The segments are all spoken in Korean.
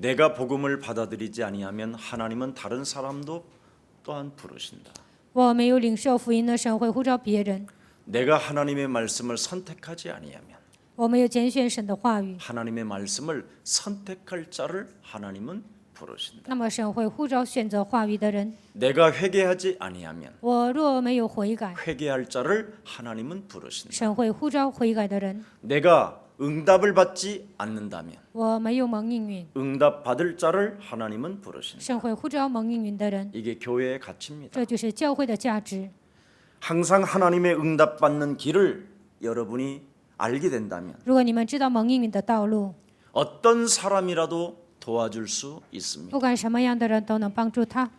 내가 복음을 받아들이지 아니하면 하나님은 다른 사람도 또한 부르신다. 我没有领受福音呢，神会呼召别人； 내가 하나님의 말씀을 선택하지 아니하면 我没有拣选神的话语， 하나님의 말씀을 선택할 자를 하나님은 부르신다. 那么神会呼召选择话语的人。 내가 회개하지 아니하면 我若没有悔改， 회개할 자를 하나님은 부르신다. 神会呼召悔改的人。 내가 응답을 받지 않는다면 我没有蒙应允， 응답 받을 자를 하나님은 부르신다. 神会呼召蒙应允的人。 이게 교회의 가치입니다. 这就是教会的价值。 항상 하나님의 응답 받는 길을 여러분이 알게 된다면 如果你们知道蒙应允的道路， 어떤 사람이라도 도와줄 수 있습니다. 不管什么样的人都能帮助他。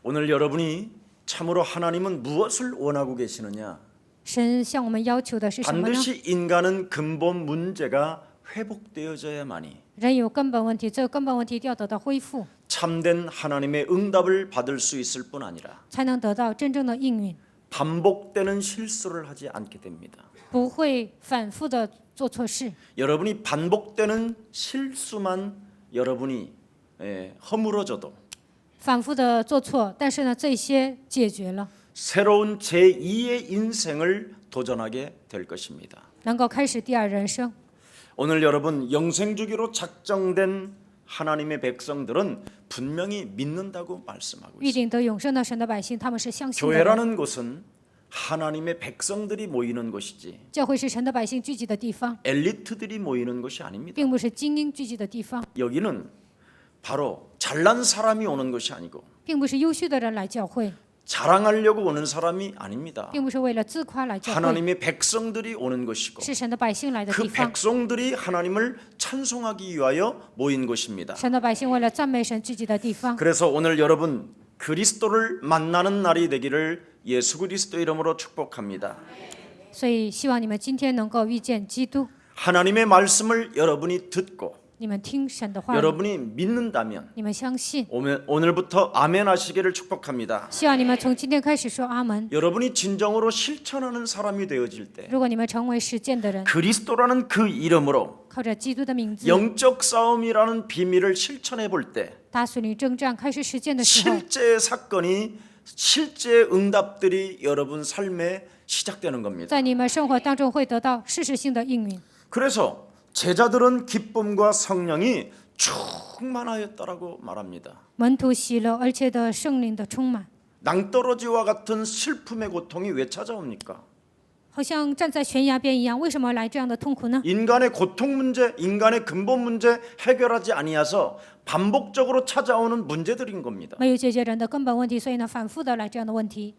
오늘 여러분이 참으로 하나님은 무엇을 원하고 계시느냐? 神向我们要求的是什么呢？ 반드시 인간은 근본 문제가 회복되어져야만이 人有根本问题，这个根本问题一定要得到恢复， 참된 하나님의 응답을 받을 수 있을 뿐 아니라 才能得到真正的应允， 반복되는 실수를 하지 않게 됩니다. 不会反复的做错事。 여러분이 반복되는 실수만 여러분이 허물어져도 反复的做错，但是呢，这些解决了， 새로운 제2의 인생을 도전하게 될 것입니다. 能够开始第二人生。 오늘 여러분 영생주기로 작정된 하나님의 백성들은 분명히 믿는다고 말씀하고 预 있습니다. 定得永生的神的百姓，他们是相信的人。 교회라는 곳은 하나님의 백성들이 모이는 곳이지 教会是神的百姓聚集的地方， 엘리트들이 모이는 곳이 아닙니다. 并不是精英聚集的地方， 여기는 바로 잘난 사람이 오는 것이 아니고 并不是优秀的人来教会， 자랑하려고 오는 사람이 아닙니다. 并不是为了自夸来教会， 하나님의 백성들이 오는 것이고 是神的百姓来的 그 地方。 백성들이 하나님을 찬송하기 위하여 모인 곳입니다. 神的百姓为了赞美神聚集的地方。 그래서 오늘 여러분 그리스도를 만나는 날이 되기를 예수 그리스도 이름으로 축복합니다. 所以希望你们今天能够遇见基督， 하나님의 말씀을 여러분이 듣고 你们听神的话语， 여러분이 믿는다면 你们相信。 오늘부터 아멘 하시기를 축복합니다. 希望你们从今天开始说阿门。 여러분이 진정으로 실천하는 사람이 되어질 때 如果你们成为实践的人， 그리스도라는 그 이름으로 靠着基督的名字， 영적 싸움이라는 비밀을 실천해 볼 때 打属灵征战开始实践的时候， 실제 사건이 실제 응답들이 여러분 삶에 시작되는 겁니다. 在你们生活当中会得到事实性的应允。 그래서 제자들은 기쁨과 성령이 충만하였다라고 말합니다. 门徒喜乐，而且得圣灵的充满， 낭떠러지와 같은 슬픔의 고통이 왜 찾아옵니까? 好像站在悬崖边一样。为什么来这样的痛苦呢？ 인간의 고통 문제, 인간의 근본 문제 해결하지 아니하서 반복적으로 찾아오는 문제들인 겁니다. 没有解决人的根本问题，所以呢，反复的来这样的问题。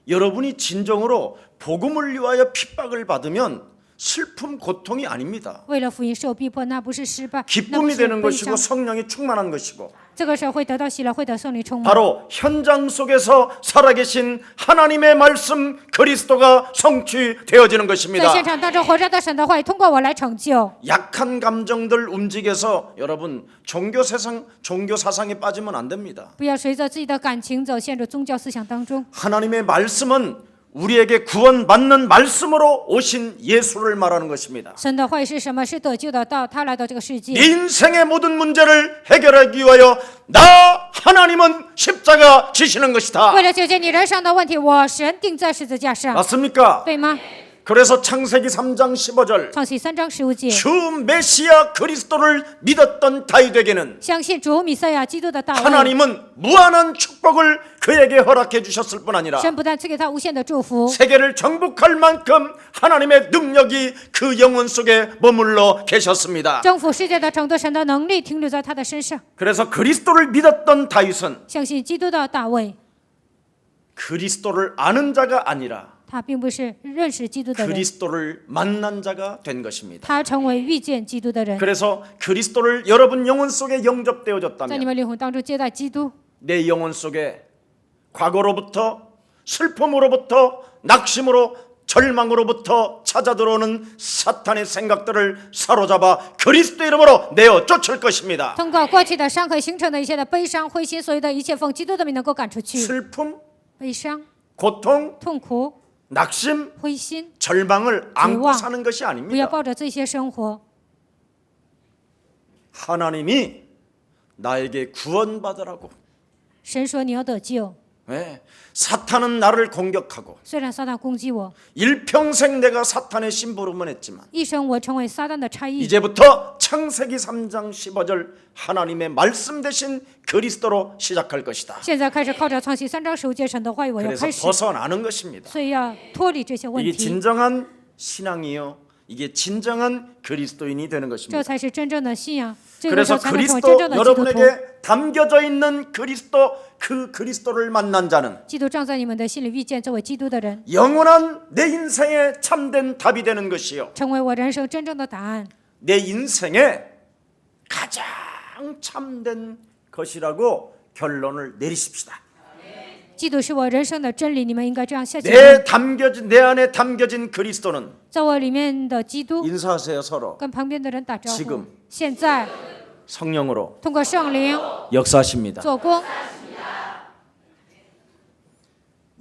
여러분이 진정으로 복음을 위하여 핍박을 받으면 슬픔, 고통이 아닙니다. 为了福音受逼迫，那不是失败，那不 기쁨이 是 되는 悲 것이고 伤。 성령이 충만한 것이고 这个时候会得到喜乐，会得圣灵充满。 바로 현장 속에서 살아계신 하나님의 말씀 그리스도가 성취되어지는 在 것입니다. 现场当中活着的神的话语，通过我来成就。 약한 감정들 움직여서 여러분 종교 사상에 빠지면 안 됩니다. 不要随着自己的感情走，陷入宗教思想当中。 하나님의 말씀은 우리에게 구원받는 말씀으로 오신 예수를 말하는 것입니다. 神的话语是什么？是得救的道，他来到这个世界， 네 인생의 모든 문제를 해결하기 위하여 나 하나님은 십자가 지시는 것이다. 为了解决你人生的问题，我神定在十字架上， 맞습니까? 对吗？ 그래서 창세기 3장 15절 创世3章15节， 주 메시아 그리스도를 믿었던 다윗에게는 相信主弥赛亚基督的大卫， 하나님은 무한한 축복을 그에게 허락해 주셨을 뿐 아니라 神不但赐给他无限的祝福， 세계를 정복할 만큼 하나님의 능력이 그 영혼 속에 머물러 계셨습니다. 征服世界的程度，神的能力停留在他的身上。 그래서 그리스도를 믿었던 다윗은 相信基督的大卫， 그리스도를 아는 자가 아니라 他并不是认识基督的人， 그리스도를 만난 자가 된 것입니다. 他成为遇见基督的人。 그래서 그리스도를 여러분 영혼 속에 在你 영접되어졌다면 们灵魂当中接待基督， 내 영혼 속에 과거로부터 슬픔으로부터 낙심으로 절망으로부터 찾아 들어오는 사탄의 생각들을 사로잡아 그리스도 이름으로 내어 쫓을 것입니다. 通过过去的伤痕形成的一切的悲伤、灰心，所有的一切奉基督的名能够赶出去。 슬픔, 悲伤、 고통, 痛苦、 낙심, 灰心， 절망을 안고绝望。 사는 것이 不要 아닙니다. 抱着这些生活。 하나님이 나에게 구원받으라고. 神说你要得救。 예, 사탄은 나를 공격하고 虽然撒旦攻击我， 일평생 내가 사탄의 심부름을 했지만 一生我成为撒旦的差役。 이제부터 창세기 3장 15절 하나님의 말씀 대신 그리스도로 시작할 것이다. 现在开始靠着创世3章15节神的话语，我要 그래서 开始， 벗어나는 것입니다. 所以要脱离这些问 이게 题， 진정한 신앙이요. 이게 진정한 그리스도인이 되는 这 것입니다. 才是真正的信仰。这个时 그래서 候才能成为 그리스도 真正的基督徒。 여러분에게 담겨져 있는 그리스도 그 그리스도를 만난 자는 基督长在你们的心里遇见这位基督的人， 영원한 내 인생의 참된 답이 되는 것이요. 成为我人生真正的答案， 내 인생의 가장 참된 것이라고 결론을 내리십시다. 基督是我人生的真理，你们应该这样下结论。 내 안에 담겨진 그리스도는 在我里面的基督， 인사하세요 서로 跟旁边的人打招呼 지금 。现在 성령으로 通过圣灵 역사하십니다. 做工，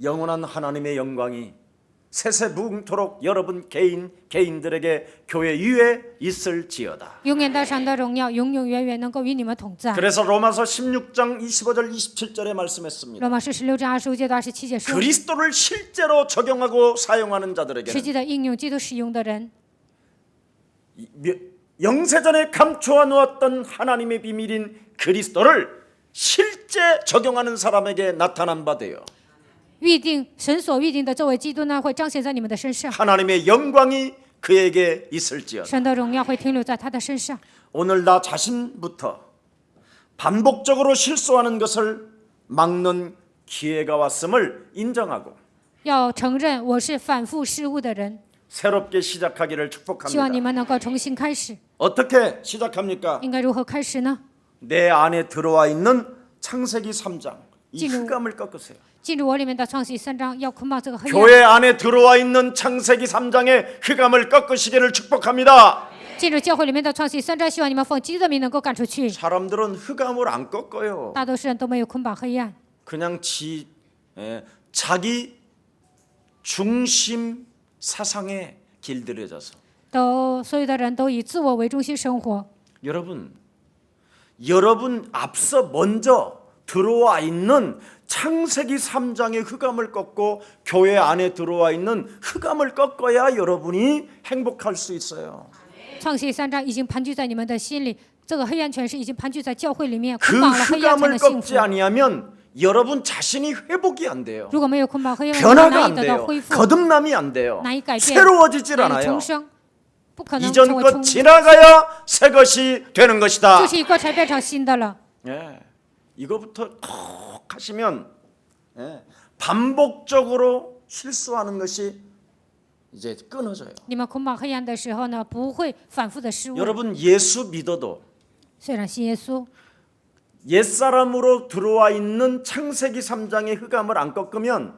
영원한 하나님의 영광이 세세무궁토록 여러분 개인들에게 교회 위에 있을지어다. 永远的上的荣耀，永永远远能够与你们同在。 그래서 로마서 16장 25절 27절에 말씀했습니다. 罗马书16章25节到27节说， 그리스도를 실제로 적용하고 사용하는 实 자들에게는 际的应用基督使用的人， 영세전에 감추어 놓았던 하나님의 비밀인 그리스도를 실제 적용하는 사람에게 나타난 바 되어 预定神所预定的这位基督呢，会彰显在你们的身上， 하나님의 영광이 그에게 있을지어다. 神的荣耀会停留在他的身上。 오늘 나 자신부터 반복적으로 실수하는 것을 막는 기회가 왔음을 인정하고 要承认我是反复失误的人， 새롭게 시작하기를 希望你 축복합니다. 们能够重新开始。 어떻게 시작합니까? 应该如何开始呢？ 내 안에 들어와 있는 창세기 3장 이 지금- 흑암을 꺾으세요. 进入我里面的创世3章，要捆绑这个黑暗。 교회 안에 들어와 있는 창세기 3장의 흑암을 꺾으시기를 축복합니다. 进入教会里面的创世3章，希望你们奉基督的名能够赶出去。 사람들은 흑암을 안 꺾어요. 大多数人都没有捆绑黑暗， 그냥 자기 중심 사상에 길들여져서 所有的人都以自我为中心生活。 여러분 앞서 먼저 들어와 있는 창세기 3장의 흑암을 꺾고 교회 안에 들어와 있는 흑암을 꺾어야 여러분이 행복할 수 있어요. 创世3章已经盘踞在你们的心里，这个黑暗权势已经盘踞在教会里面， 그 捆绑了黑暗才 흑암을 能幸福 꺾지 。 아니하면 여러분 자신이 회복이 안 돼요. 如果没有捆绑黑暗， 변화가 难 안 以得到 돼요. 恢复， 거듭남이 안 돼요. 难以改变， 새로워지질 难以 않아요. 重生，不可能 이전 成为 것 重， 지나가야 새 것이 되는 것이다. 就是一个才变成新的了。 예, 이거부터 톡 하시면 반복적으로 실수하는 것이 이제 끊어져요. 你们捆绑黑暗的时候呢，不会反复的失误。 여러분 예수 믿어도 虽然信耶稣， 옛사람으로 들어와 있는 창세기 3장의 흑암을 안 꺾으면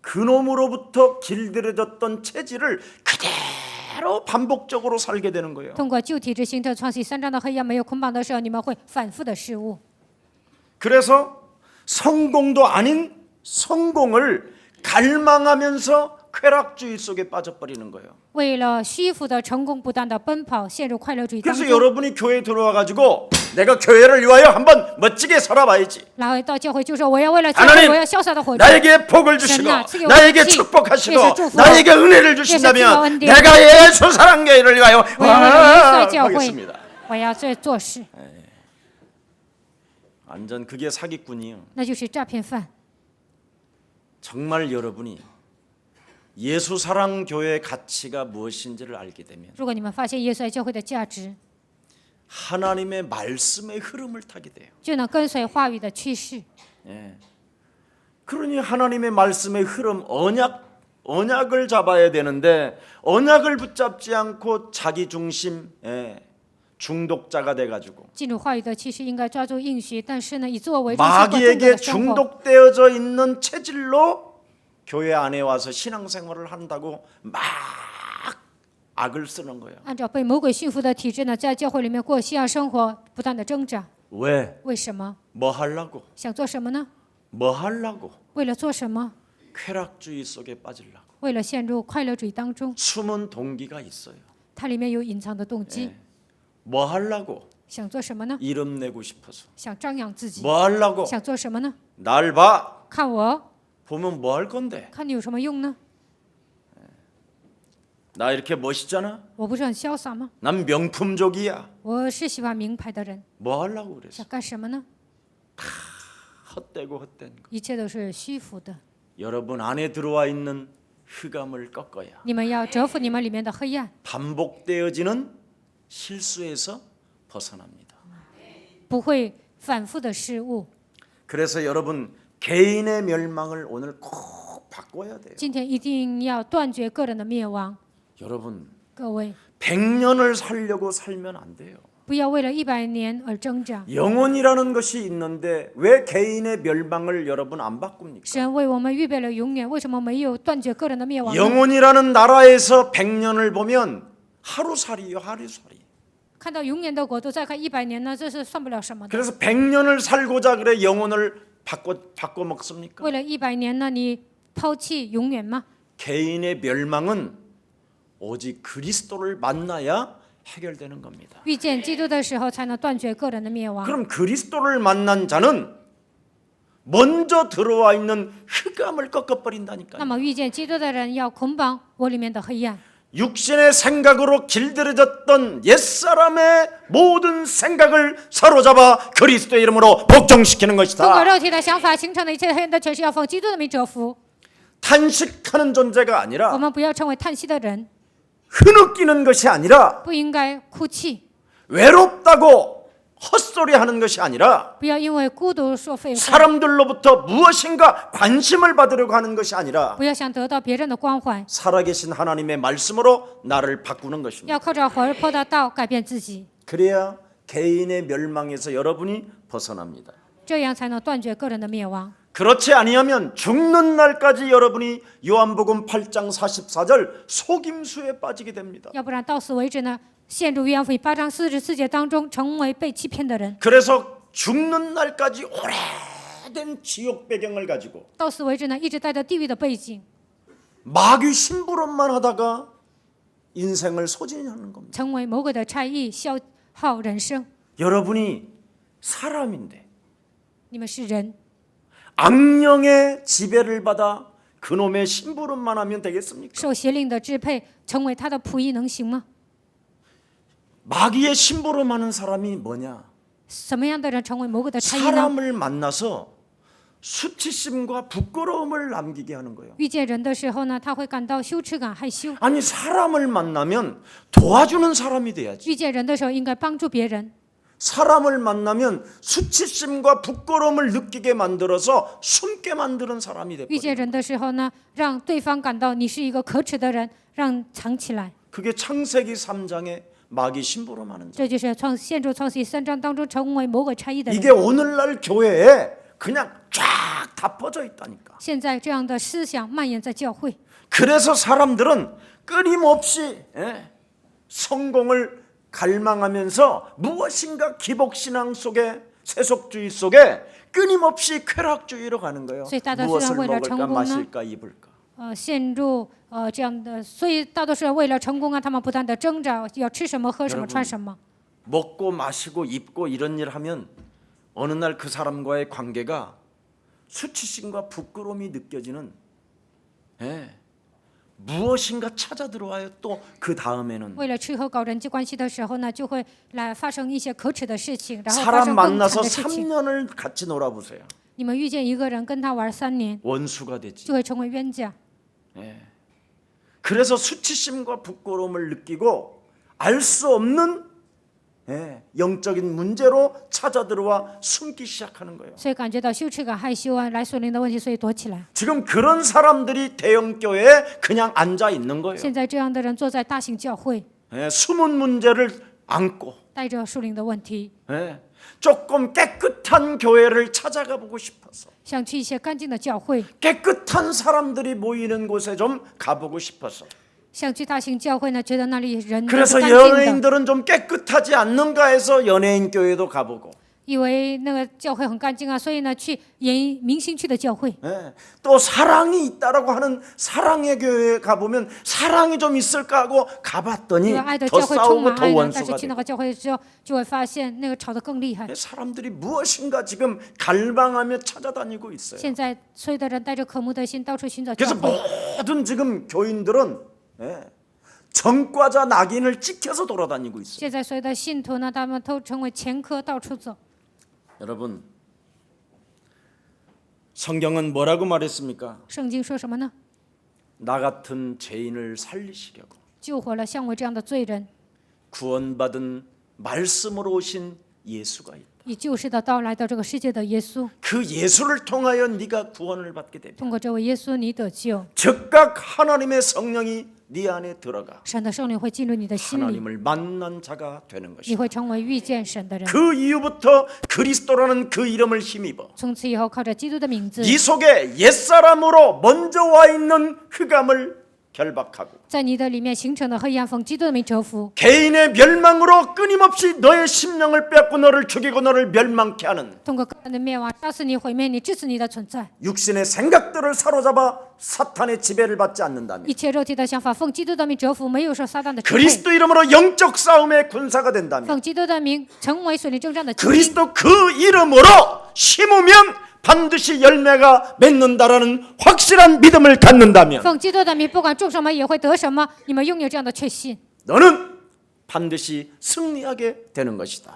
그놈으로부터 길들여졌던 체질을 그대로 반복적으로 살게 되는 거예요. 通过旧体制形成创世3章的黑暗没有捆绑的时候，你们会反复的失误。 그래서 성공도 아닌 성공을 갈망하면서 쾌락주의 속에 빠져버리는 거예요. 为了虚浮的成功，不断的奔跑，陷入快乐主义当 그래서 中。 여러분이 교회에 들어와 가지고 내가 교회를 위하여 한번 멋지게 살아봐야지. 然后到教会就说我要为了教会， 하나님 我要潇洒的活着。 나에게 복을 주시고神啊,赐给我 나에게 福气, 축복하시고 也是祝福, 나에게 은혜를 也是赐给我 주신다면 恩典. 내가 예수 사랑교회를 위하여 我要为了耶稣教会 하겠습니다. ，我要做事， 완전 그게 사기꾼이요. 那就是诈骗犯。 정말 여러분이 예수 사랑 교회의 가치가 무엇인지를 알게 되면 如果你们发现耶稣爱教会的价值， 하나님의 말씀의 흐름을 타게 돼요. 就能跟随话语的趋势。 예. 그러니 하나님의 말씀의 흐름 언약을 잡아야 되는데 언약을 붙잡지 않고 자기 중심 중독자가 돼가지고 进入话语的趋势应该抓住应许，但是呢，以自我为中心过中 마귀에게 的生活， 중독되어져 있는 체질로 교회 안에 와서 신앙생활을 한다고 막 악을 쓰는 거예요. 按照被魔鬼驯服的体质呢，在教会里面过信仰生活，不断的挣扎。 왜? 为什么？ 뭐 하려고? 想做什么呢？ 뭐 하려고? 为了做什么？ 쾌락주의 속에 빠지려고. 为了陷入快乐主义当中， 숨은 동기가 있어요. 它里面有隐藏的动机。 뭐 하려고? 想做什么呢？ 이름 내고 싶어서. 想张扬自己。 뭐 하려고? 想做什么呢？ 날 봐. 看我， 보면 뭐 할 건데? 看你有什么用呢？ 나 이렇게 멋있잖아. 我不是很潇洒吗？ 난 명품족이야. 我是喜欢名牌的人。 뭐 하려고 그랬어? 想干什么呢？ 헛되고 헛된 거. 一切都是虚浮的。 여러분 안에 들어와 있는 흑암을 꺾어야 你们要折服你们里面的黑暗， 반복되어지는 실수에서 벗어납니다. 不会反复的失误。 그래서 여러분 개인의 멸망을 오늘 꼭 바꿔야 돼요. 今天一定要断绝个人的灭亡。 여러분 各位， 100년을 살려고 살면 안 돼요. 不要为了100年而挣扎。 영혼이라는 것이 있는데 왜 개인의 멸망을 여러분 안 바꿉니까? 神为我们预备了永远，为什么没有断绝个人的灭亡呢？ 영혼이라는 나라에서 100년을 보면 하루살이요 하루살이. 看到永远的国度，再看100年呢，这是算不了什么的。 그래서 100년을 살고자 그래 영혼을 바꿔 먹습니까? 为了100年呢，你抛弃永远吗？ 개인의 멸망은 오직 그리스도를 만나야 해결되는 겁니다. 遇见基督的时候，才能断绝个人的灭亡。 그럼 그리스도를 만난 자는 먼저 들어와 있는 흑암을 那 꺾어버린다니까요. 么遇见基督的人要捆绑我里面的黑暗， 육신의 생각으로 길들여졌던 옛사람의 모든 생각을 사로잡아 그리스도의 이름으로 복종시키는 通过 것이다. 肉体的想法形成的一切黑暗的全是要奉基督的名折服。 탄식하는 존재가 我 아니라 们不要成为叹息的人， 흐느끼는 것이 아니라 不应该哭泣， 외롭다고 헛소리하는 것이 아니라 不要因为孤独说废话， 사람들로부터 무엇인가 관심을 받으려고 하는 것이 아니라 不要想得到别人的关怀， 살아계신 하나님의 말씀으로 나를 바꾸는 것입니다. 要靠着活泼的道改变自己， 그래야 개인의 멸망에서 여러분이 벗어납니다. 这样才能断绝个人的灭亡。 그렇지 아니하면 죽는 날까지 여러분이 요한복음 8장 44절 속임수에 빠지게 됩니다. 要不然到死为止呢，陷入约翰福音8章44节当中，成为被欺骗的人。 그래서 죽는 날까지 오래된 지옥 배경을 가지고 到死为止呢，一直带着地狱的背景， 마귀 심부름만 하다가 인생을 소진하는 겁니다. 成为魔鬼的差役，消耗人生。 여러분이 사람인데 你们是人， 악령의 지배를 받아 그놈의 심부름만 하면 되겠습니까? 受邪灵的支配，成为他的仆役能行吗？ 마귀의 심부름하는 사람이 뭐냐? 什么样的人成为魔鬼的差役呢？ 사람을 만나서 수치심과 부끄러움을 남기게 하는 거예요. 遇见人的时候呢，他会感到羞耻感、害羞； 아니 사람을 만나면 도와주는 사람이 돼야지. 遇见人的时候，应该帮助别人； 사람을 만나면 수치심과 부끄러움을 느끼게 만들어서 숨게 만드는 사람이 遇 돼버려요. 见人的时候呢，让对方感到你是一个可耻的人，让藏起来。 그게 창세기 3장에 마귀 심부름하는 자. 这就是陷入创世3章当中成为魔鬼差役的 이게 人。 오늘날 교회에 그냥 쫙 다 퍼져 있다니까. 现在这样的思想蔓延在教会， 그래서 사람들은 끊임없이 성공을 갈망하면서 무엇인가 기복신앙 속에 세속주의 속에 끊임없이 쾌락주의로 가는 거예요. 所以大多数 무엇을 人为了成 먹을까 功呢， 마실까 입을까. 陷入这样的，所以大多数人为了成功啊，他们不断的挣扎，要吃什么、喝什么、穿什么。 먹고 마시고 입고 이런 일 하면 어느 날 그 사람과의 관계가 수치심과 부끄러움이 느껴지는 무엇인가 찾아 들어와요. 또 그 다음에는 为了吃喝搞人际关系的时候呢，就会来发生一些可耻的事情，然后发 사람 生更惨 만나서 的事情。 3년을 같이 놀아보세요. 你们遇见一个人，跟他玩3年， 원수가 되지. 就会成为冤家。 그래서 수치심과 부끄러움을 느끼고 알 수 없는 영적인 문제로 찾아 들어와 숨기 시작하는 거예요. 所以感觉到羞耻感、害羞啊，来属灵的问题，所以躲起来。 지금 그런 사람들이 대형 교회에 그냥 앉아 있는 거예요. 现在这样的人坐在大型教会， 숨은 문제를 안고 带着属灵的问题， 조금 깨끗한 교회를 찾아가 보고 싶어서 想去一些干净的教会， 깨끗한 사람들이 모이는 곳에 좀 가보고 싶어서 想去大型教会呢，觉得那里人都 그래서 是干净的。 연예인들은 좀 깨끗하지 않는가 해서 연예인 교회도 가보고 以为那个教会很干净啊，所以呢去演明星去的教会。 예, 또 사랑이 있다라고 하는 사랑의 교회에 가보면 사랑이 좀 있을까 하고 因 가봤더니 为爱的 더 教会充 싸우고 满 더 爱呢，但是 원수가 去那 되고 个教会之后，就会发现那个吵得更厉害。 사람들이 무엇인가 지금 갈망하며 찾아다니고 있어요. 现在所有的人带着渴慕的心到处寻找教 그래서 会， 모든 지금 교인들은 전과자 낙인을 찍혀서 돌아다니고 있어요. 现在所有的信徒呢，他们都成为前科，到处走。 여러분, 성경은 뭐라고 말했습니까? 圣经说什么呢？ 나 같은 죄인을 살리시려고 救活了像我这样的罪人， 구원받은 말씀으로 오신 예수가 있다. 以救世的道来到这个世界的耶稣， 그 예수를 통하여 네가 구원을 받게 됩니다. 通过这位耶稣你得救， 즉각 하나님의 성령이 네 안에 들어가 神的圣灵会进入你的心里， 하나님을 만난 자가 되는 你 것이다. 会成为遇见神的人。 그 이후부터 그리스도라는 그 이름을 힘입어 从此以后，靠着基督的名字， 네 속에 옛사람으로 먼저 와 있는 흑암을 결박하고 在你的里面形成的黑暗，奉基督的名折服， 개인의 멸망으로 끊임없이 너의 심령을 빼앗고 너를 죽이고 너를 멸망케 하는 通过个人的灭亡，杀死你、毁灭你、致死你的存在。 육신의 생각들을 사로잡아 사탄의 지배를 받지 않는다면 一切肉体的想法，奉基督的名折服，没有受撒旦的支配。 그리스도 이름으로 영적 싸움의 군사가 된다면 奉基督的名，成为属灵征战的精兵。 그리스도 그 이름으로 심으면 반드시 열매가 맺는다라는 확실한 믿음을 갖는다면 奉基督的名，不管种什么也会得什么。你们拥有这样的确信， 너는 반드시 승리하게 되는 것이다.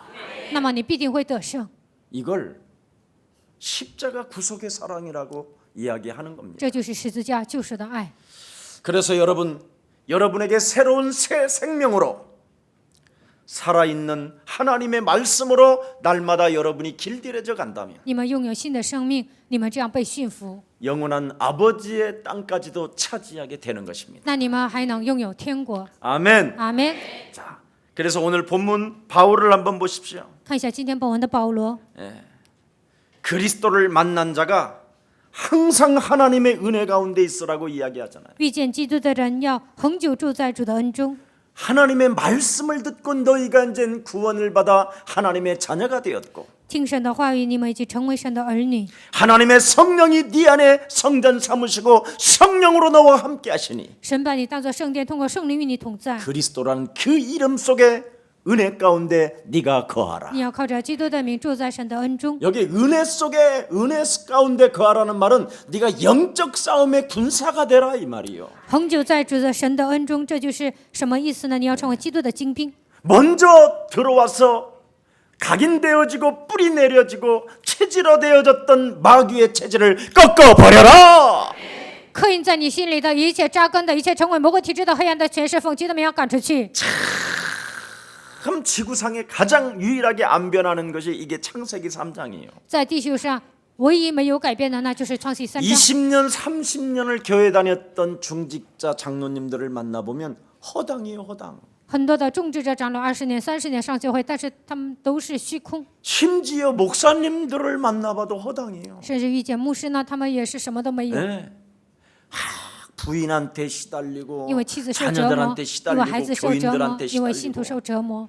那么你必定会得胜。 이걸 십자가 구속의 사랑이라고 이야기하는 겁니다. 这就是十字架救赎的爱。 그래서 여러분에게 새로운 새 생명으로 살아있는 하나님의 말씀으로 날마다 여러분이 길들여져 간다면 你们拥有新的生命，你们这样被驯服， 영원한 아버지의 땅까지도 차지하게 되는 것입니다. 那你们还能拥有天国。 아멘. 阿门。 자, 그래서 오늘 본문 바울을 한번 보십시오. 看一下今天本文的保罗， 그리스도를 만난 자가 항상 하나님의 은혜 가운데 있으라고 이야기하잖아요. 遇见基督的人要恒久住在主的恩中。 하나님의 말씀을 듣고 너희가 이제 구원을 받아 하나님의 자녀가 되었고 听神的话语，你们已经成为神的儿女。 하나님의 성령이 네 안에 성전 삼으시고 성령으로 너와 함께 하시니 神把你当作圣殿，通过圣灵与你同在。 그리스도라는 그 이름 속에 은혜 가운데 네가 거하라. 你要靠着基督的名住在神的恩中。 여기 은혜 속에 은혜 가운데 거하라는 말은 네가 영적 싸움의 군사가 되라 이 말이요. 恒久在主的神的恩中，这就是什么意思呢？你要成为基督的精兵， 먼저 들어와서 각인되어지고 뿌리 내려지고 체질화되어졌던 마귀의 체질을 꺾어 버려라. 刻印在你心里的一切扎根的一切成为魔鬼体质的黑暗的权势，奉基督的名要赶出去。 참 지구상에 가장 유일하게 안 변하는 것이 이게 창세기 3장이에요. 在地球上唯一没有改变的，那就是创世3章。 20년, 30년을 교회 다녔던 중직자 장로님들을 만나보면 허당이에요, 허당. 很多的种植者长了20年、30年上教会，但是他们都是虚空。 심지어 목사님들을 만나봐도 허당이에요. 甚至遇见牧师呢，他们也是什么都没有， 네. 부인한테 시달리고 因为妻子受折磨， 자녀들한테 因为孩 시달리고 子受折磨， 교인들한테 因为信徒 시달리고 受折磨。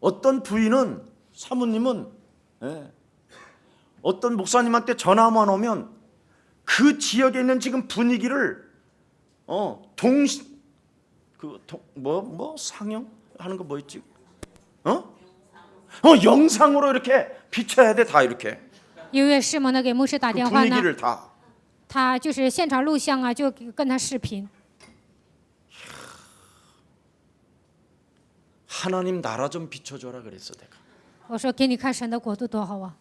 어떤 부인은 사모님은 어떤 목사님한테 전화만 오면 그 지역에 있는 지금 분위기를 상영 하는 거 뭐 있지? 영상으로 이렇게 비춰야 돼 다 이렇게 因为师母呢给牧师打 그 电话呢， 분위기를 다 他就是现场录像啊，就跟他视频。 하나님 나라 좀 비춰줘라 그랬어 내가. 我说给你看神的国度多好啊！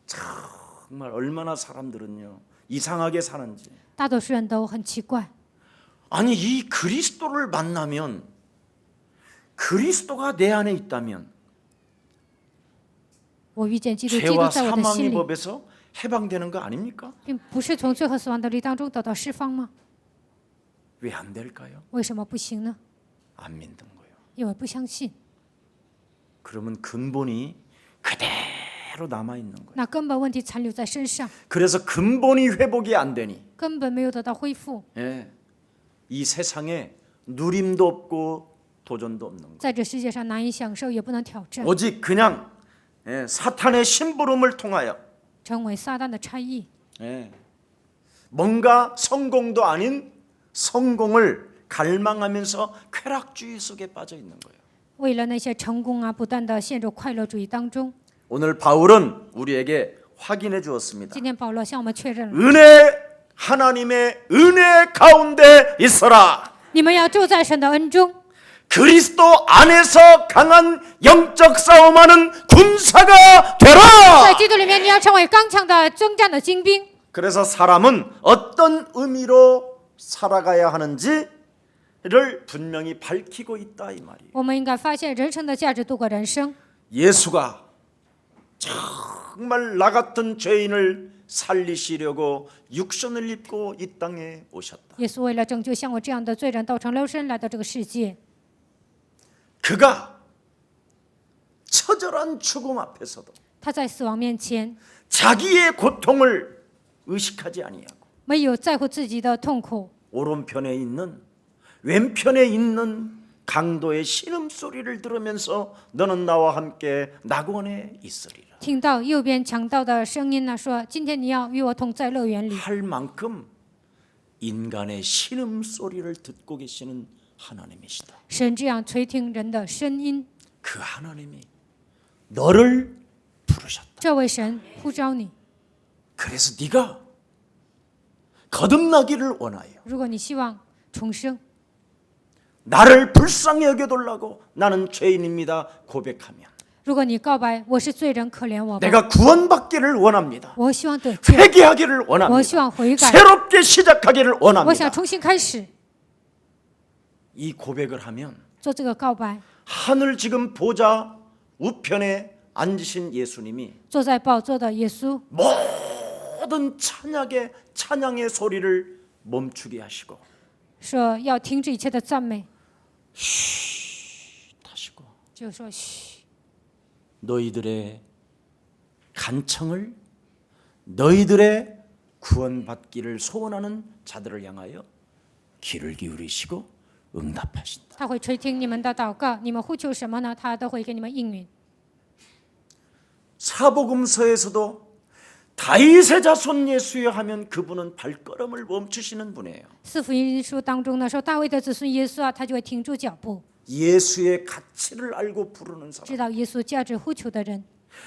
정말 얼마나 사람들은요 이상하게 사는지. 大多数人都很奇怪， 아니 이 그리스도를 만나면 그리스도가 내 안에 있다면 我遇见基督，基督 죄와 在我的心 사망의 里， 법에서 해방되는 거 아닙니까? 并不是从罪和死亡的律当中得到释放吗？ 왜 안 될까요? 为什么不行呢？ 안 믿는 거예요. 因为不相信， 그러면 근본이 그대로 남아 있는 거예요. 那根本问题残留在身上， 그래서 근본이 회복이 안 되니 根本没有得到恢复。 이 세상에 누림도 없고 도전도 없는 것. 在这世界上难以享受，也不能挑战， 오직 그냥 사탄의 심부름을 통하여 成为撒旦的差役。 뭔가 성공도 아닌 성공을 갈망하면서 쾌락주의 속에 빠져 있는 거예요. 为了那些成功啊，不断的陷入快乐主义当中。 오늘 바울은 우리에게 확인해 주었습니다. 今天保罗向我们确认了， 은혜 하나님의 은혜 가운데 있어라. 你们要住在神的恩中， 그리스도 안에서 강한 영적 싸움하는 군사가 在 되라. 基督里面，你要成为刚强的征战的精兵。 그래서 사람은 어떤 의미로 살아가야 하는지를 분명히 밝히고 있다 이 말이에요. 我们应该发现人生的价值，度过人生。 예수가 정말 나 같은 죄인을 살리시려고 육신을 입고 이 땅에 오셨다. 耶稣为了拯救像我这样的罪人，道成肉身来到这个世界。 그가 처절한 죽음 앞에서도 他在死亡面前 자기의 고통을 의식하지 아니하고 没有在乎自己的痛苦， 오른편에 있는 왼편에 있는 강도의 신음소리를 들으면서 너는 나와 함께 낙원에 있으리라. 听到右边强盗的声音呢，说：“今天你要与我同在乐园里。 할 만큼 인간의 신음소리를 듣고 계시는 하나님이시다. ”神这样垂听人的声音， 그 하나님이 너를 부르셨다. 这位神呼召你。 그래서 네가 거듭나기를 원하여 如果你希望重生， 나를 불쌍히 여겨달라고 나는 죄인입니다 고백하면 如果你告白我是罪人，可怜我吧， 내가 구원받기를 원합니다. 我希望得救， 회개하기를 我 원합니다. 希望悔改， 새롭게 시작하기를 我想 원합니다. 重新开始。 이 고백을 하면 做这个告白， 하늘 지금 보좌 우편에 앉으신 예수님이 坐在宝座的耶稣， 모든 찬양의 소리를 멈추게 하시고 说要停止一切的赞美， 하시고 就说嘘， 너희들의 간청을 너희들의 구원받기를 소원하는 자들을 향하여 귀를 기울이시고 응답하신다. 他会垂听你们的祷告，你们呼求什么呢？他都会给你们应允。 사복음서에서도 다윗의 자손 예수여 하면 그분은 발걸음을 멈추시는 분이에요. 四福音书当中呢，说大卫的子孙耶稣啊，他就会停住脚步， 예수의 가치를 알고 부르는 사람. 知道耶稣价值呼求的人，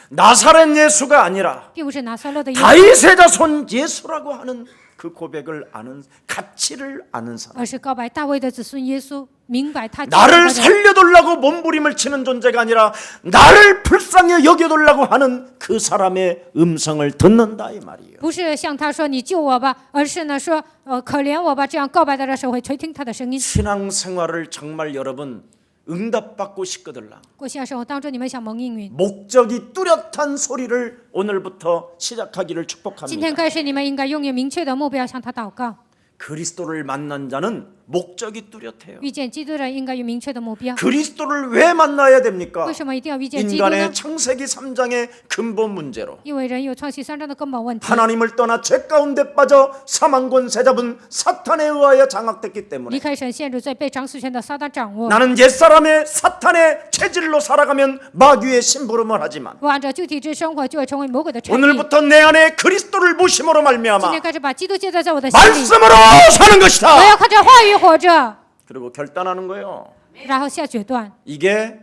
나사렛 예수가 아니라 并不是拿撒勒的耶稣， 다윗의 자손 예수라고 하는 그 고백을 아는 가치를 아는 사람. 而是告白大卫的子孙耶稣，明白他 나를 价值的人， 살려달라고 몸부림을 치는 존재가 아니라 나를 불쌍히 여겨달라고 하는 그 사람의 음성을 듣는다 이 말이에요. 不是向他说你救我吧，而是呢说可怜我吧，这样告白的时候会垂听他的声音。 신앙생활을 정말 여러분 응답받고 싶거들라. 过现实生活当中，你们想蒙应允， 목적이 뚜렷한 소리를 오늘부터 시작하기를 今 축복합니다. 天开始你们应该拥有明确的目标，向他祷告。 그리스도를 만난 자는 목적이 뚜렷해요. 遇见基督的人应该有明确的目标。 그리스도를 왜 만나야 됩니까? 为什么一定要遇见基督呢？ 인간의 창세기 3장의 근본 문제로 因为人有创世3章的根本问题， 하나님을 떠나 죄 가운데 빠져 사망 권세 잡은 사탄에 의하여 장악됐기 때문에 离开神陷入罪，被掌死权的撒旦掌握。 나는 옛사람의 사탄의 체질로 살아가면 마귀의 심부름을 하지만 我按照旧体制生活，就会成为魔鬼的产地。 오늘부터 내 안에 그리스도를 모심으로 今 말미암아 天开始把基督接在我的心里， 말씀으로 사는 我 것이다. 要靠着话语活着， 그리고 결단하는 거예요. 然后下决断。 이게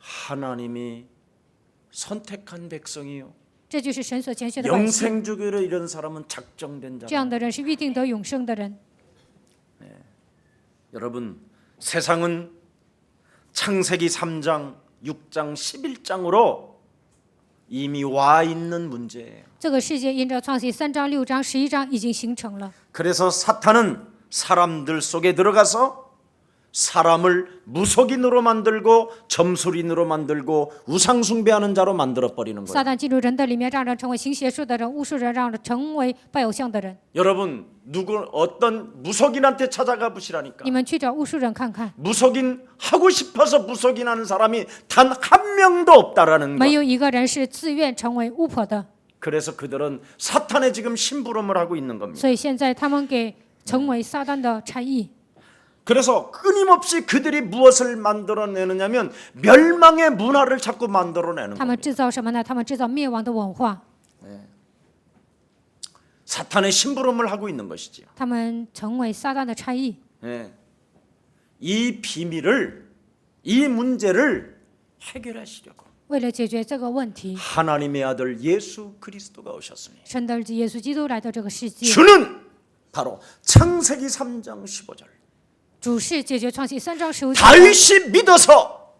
하나님이 선택한 백성이요. 这就是神所拣选的百姓。 영생주기로 이런 사람은 작정된 这 자. 样的人是预定得永生的人。 여러분, 세상은 창세기 3장, 6장, 11장으로 이미 와 있는 문제예요. 这个世界因着创世3章、6章、11章已经形成了， 그래서 사탄은 사람들 속에 들어가서 사람을 무속인으로 만들고 점술인으로 만들고 우상숭배하는 자로 만들어 버리는 撒 거예요. 旦进入人的里面，让人成为行邪术的人、巫术人，让人成为拜偶像的人。 여러분, 어떤 무속인한테 찾아가 보시라니까. 你们去找巫术人看看， 무속인 하고 싶어서 무속인하는 사람이 단 한 명도 없다라는 没 거. 有一个人是自愿成为巫婆的。 그래서 그들은 사탄에 지금 심부름을 하고 있는 겁니다. 所以现在他们给成为撒旦的差役。 그래서 끊임없이 그들이 무엇을 만들어내느냐면 멸망의 문화를 자꾸 만들어내는 他们 겁니다. 制造什么呢？他们制造灭亡的文化， 사탄의 심부름을 하고 있는 것이지요. 他们成为撒旦的差役。 예. 이 비밀을, 이 문제를 해결하시려고 为了解决这个问题， 하나님의 아들 예수 그리스도가 오셨습니다. 神的儿子耶稣基督来到这个世界， 주는 바로 창세기 3장 15절 主是解决创世3章15节。 다윗이 믿어서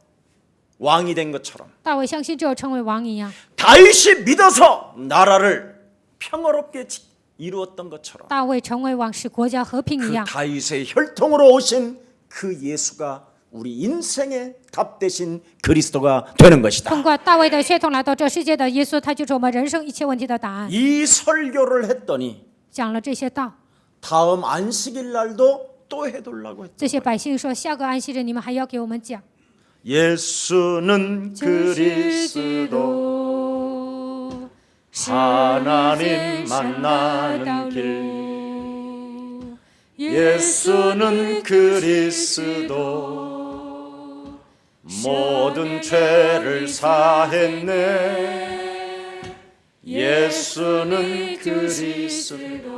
왕이 된 것처럼 大卫相信之后成为王一样， 다윗이 믿어서 나라를 평화롭게 이루었던 것처럼 大卫成为王使国家和平一 그 样， 다윗의 혈통으로 오신 그 예수가 우리 인생의 답 대신 그리스도가 되는 것이다. 通过大卫的血统来到这世界的耶稣，他就是我们人生一切问题的答案。 이 설교를 했더니 讲了这些道， 다음 안식일 날도 또 해달라고 했다. 这些百姓说，下个安息日你们还要给我们讲。 예수는 就是基 그리스도 督，是 하나님 神的道 만나는 길 路。 예수는 그리스도 모든 죄를 사했네 예수는 그리스도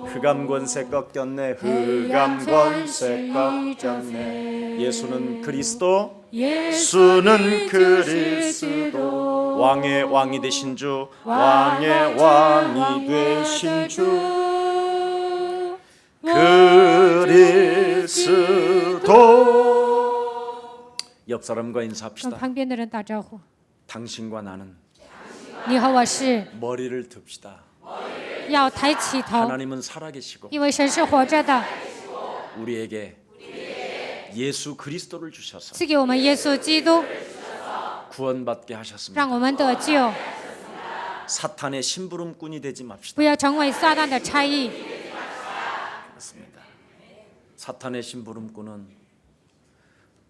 흑암 권세 꺾였네 흑암 권세 꺾였네 예수는 그리스도 예수는 그리스도 왕의 왕이 되신 주 왕의 왕이 되신 주 그리스도 옆 사람과 跟 인사합시다. 旁边的人打招呼， 당신과 나는 你和我是 머리를 듭시다. 要抬起头， 하나님은 살아계시고 因为神是活着的， 우리에게 예수 그리스도를 주셔서 赐给我们耶稣基督， 구원받게 하셨습니다. 让我们得救， 사탄의 심부름꾼이 되지 맙시다. 不要成为撒旦的差役。 그렇습니다. 사탄의 심부름꾼은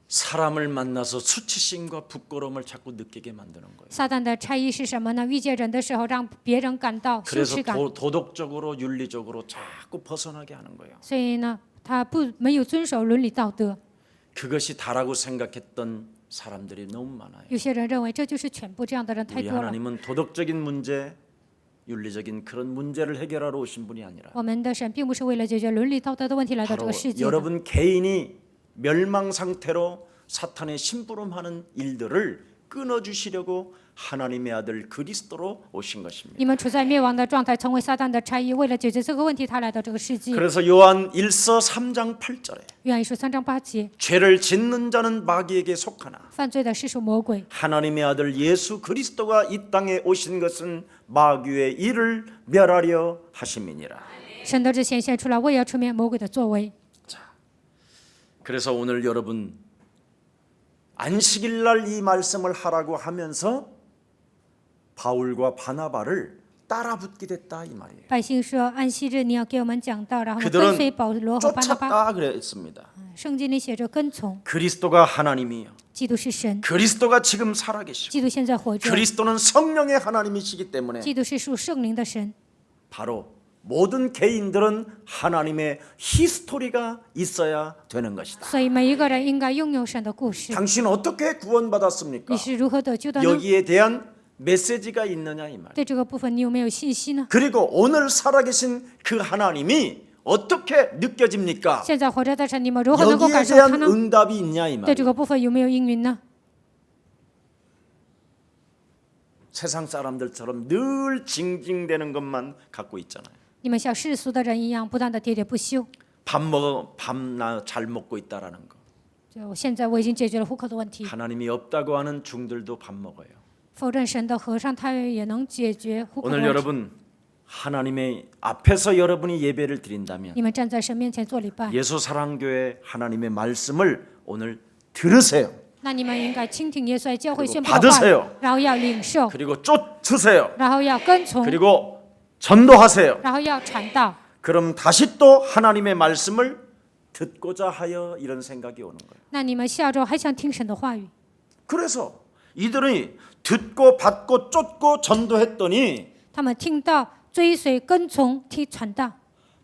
사람을 만나서 수치심과 부끄러움을 자꾸 느끼게 만드는 거예요. 撒旦的差役是什么呢？遇见人的时候，让别人感到羞 그래서 耻感， 도덕적으로 윤리적으로 자꾸 벗어나게 하는 거예요. 所以呢，他没有遵守伦理道德。 그것이 다라고 생각했던 사람들이 너무 많아요. 有些人认为这就是全部，这样的人太 우리 多了。 하나님은 도덕적인 문제, 윤리적인 그런 문제를 해결하러 오신 분이 아니라 我们的神并不是为了解决伦理道德的问题来到这 바로 个世界的， 여러분 개인이 멸망 상태로 사탄의 심부름하는 일들을 끊어주시려고 하나님의 아들 그리스도로 오신 것입니다. 你们处在灭亡的状态，成为撒旦的差役，为了解决这个问题，他来到这个世界。 그래서 요한 1서 3장 8절에 约翰一书3章8节， 죄를 짓는 자는 마귀에게 속하나 犯罪的是属魔鬼， 하나님의 아들 예수 그리스도가 이 땅에 오신 것은 마귀의 일을 멸하려 하심이니라. 神的之显现出来，为要除灭魔鬼的作为。 그래서 오늘 여러분 안식일 날 이 말씀을 하라고 하면서 바울과 바나바를 따라붙게 됐다 이 말이에요. 百姓说安息日你要给我们讲道，然后 그들은 跟随保罗和巴拿巴。 쫓았다 그랬습니다. 圣经里写着跟从， 그리스도가 하나님이요. 基督是神， 그리스도가 지금 살아계시고 基督现在活着， 그리스도는 성령의 하나님이시기 때문에 基督是属圣灵的神。 바로 모든 개인들은 하나님의 히스토리가 있어야 되는 것이다. 所以每一个人应该拥有神的故事。 당신 어떻게 구원받았습니까? 你是如何得救的呢？ 여기에 대한 메시지가 있느냐 이 말. 对这个部分你有没有信息呢？ 그리고 오늘 살아계신 그 하나님이 어떻게 느껴집니까? 现在活着的神，你们如何能够 여기에 感受他 대한 呢？ 응답이 있냐 이 对 말. 这个部分有没有应允呢？ 세상 사람들처럼 늘 징징대는 것만 갖고 있잖아요. 你们像世俗的人一样，不断的喋喋不休。 밤나 잘 먹고 있다라는 거. 就现在我已经解决了户口的问题， 하나님이 없다고 하는 중들도 밥 먹어요. 否认神的和尚，他也能解决户口的 오늘 问题。 여러분 하나님의 앞에서 여러분이 예배를 드린다면 你们站在神面前做礼拜， 예수 사랑교회 하나님의 말씀을 오늘 들으세요. 那你们应该倾听耶稣在教会 그리고 宣布的话 받으세요 语，然后要领受， 그리고 쫓으세요. 然后要跟从， 그리고 전도하세요. 然后要传道。 그럼 다시 또 하나님의 말씀을 듣고자 하여 이런 생각이 오는 거예요. 那你们下周还想听神的话语？ 그래서 이들이 듣고 받고 쫓고 전도했더니 他们听到、追随、跟从、听传道，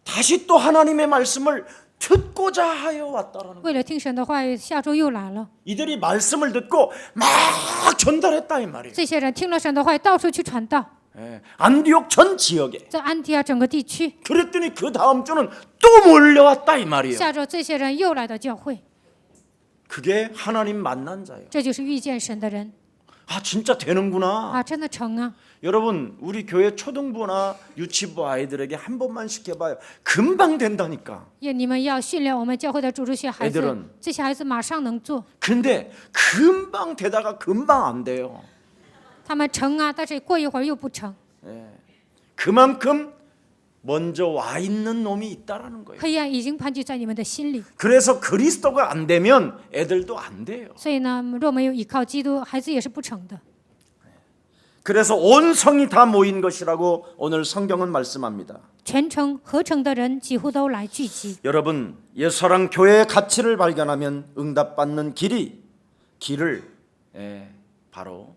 다시 또 하나님의 말씀을 듣고자 하여 왔다라는 거예요. 为了听神的话语，下周又来了。 이들이 말씀을 듣고 막 전달했다 이 말이에요. 这些人听了神的话语，到处去传道， 예, 안디옥 전 지역에. 在安提阿整个地区。 그랬더니 그 다음 주는 또 몰려왔다 이 말이에요. 下周这些人又来到教会， 그게 하나님 만난 자예요. 这就是遇见神的人 아 진짜 되는구나. 啊，真的成啊！ 여러분 우리 교회 초등부나 유치부 아이들에게 한 번만 시켜봐요. 금방 된다니까. 你们要训练我们教会的主日学孩 애들은 子，这些孩子马上能做， 근데 금방 되다가 금방 안 돼요. 他们成啊，但是过一会儿又不成。 그만큼 먼저 와 있는 놈이 있다라는 거예요. 黑暗已经盘踞在你们的心里， 그래서 그리스도가 안 되면 애들도 안 돼요. 所以呢，若没有依靠基督，孩子也是不成的。 그래서 온 성이 다 모인 것이라고 오늘 성경은 말씀합니다. 全城合成的人几乎都来聚集。 여러분 예수랑 교회의 가치를 발견하면 응답받는 길을 바로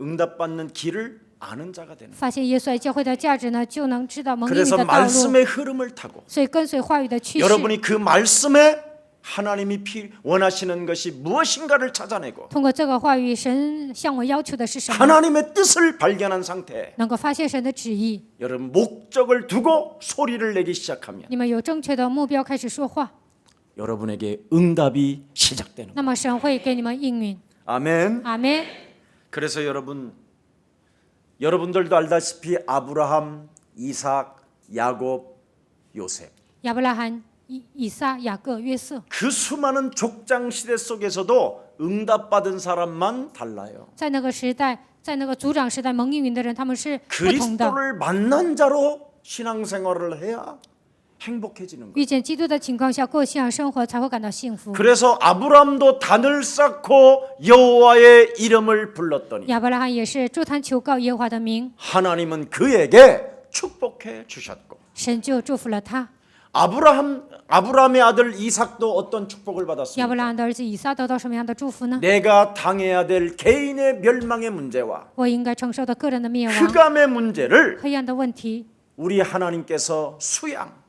응답받는 길을 아는 자가 되는. 发现耶稣爱教会的价值呢，就能知道蒙应允 그래서 的道路。 말씀의 흐름을 타고 所以跟随话语的趋势， 여러분이 그 말씀에 하나님이 원하시는 것이 무엇인가를 찾아내고 通过这个话语，神向我要求的是什么？ 하나님의 뜻을 발견한 상태 能够发现神的旨意。 여러분 목적을 두고 소리를 내기 시작하면 你们有正确的目标开始说话， 여러분에게 응답이 시작되는 거예요. 那么神会给你们应允。 아멘. 阿门。 그래서 여러분들도 알다시피 아브라함, 이삭, 야곱, 요셉 亚伯拉罕、以撒、雅各、约瑟， 그 수많은 족장 시대 속에서도 응답받은 사람만 달라요. 在那个时代，在那个族长时代蒙应允的人，他们是不同的。 그리스도를 만난 자로 신앙생활을 해야 행복해지는 거예요. 遇见基督的情况下过信仰生活，才会感到幸福。 그래서 아브라함도 단을 쌓고 여호와의 이름을 불렀더니 亚伯拉罕也是筑坛求告耶和华的名， 하나님은 그에게 축복해 주셨고 神就祝福了他。 아브라함의 아들 이삭도 어떤 축복을 亚伯 받았습니까? 拉罕的儿子以撒得到什么样的祝福呢？ 내가 당해야 될 개인의 멸망의 문제와 我应该承受的个人的灭亡、 흑암의 문제를 黑暗的问题， 우리 하나님께서 수양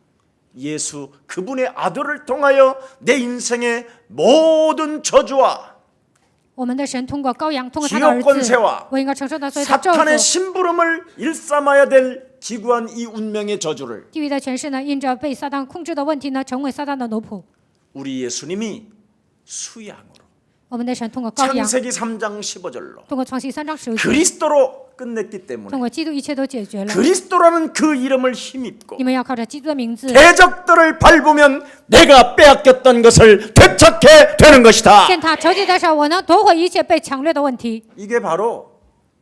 예수 그분의 아들을 통하여 내 인생의 모든 저주와 我们的神通过羔羊，通过他的儿 지옥 子， 권세와 我应该承受到所有的咒 사탄의 诅。 심부름을 일삼아야 될 기구한 이 운명의 저주를 地狱的权势呢，因着被撒旦控制的问题呢，成为撒旦的奴仆。 우리 예수님이 수양으로 我们的神通过羔羊， 창세기 3장 15절로 通过创世3章15节， 그리스도로 끝냈기 때문에 通过基督一切都解决了。 그리스도라는 그 이름을 힘입고 你们要靠着基督的名字， 대적들을 밟으면 내가 빼앗겼던 것을 되찾게 되는 것이다. 践踏仇敌的手，我能夺回一切被抢掠的问题。 이게 바로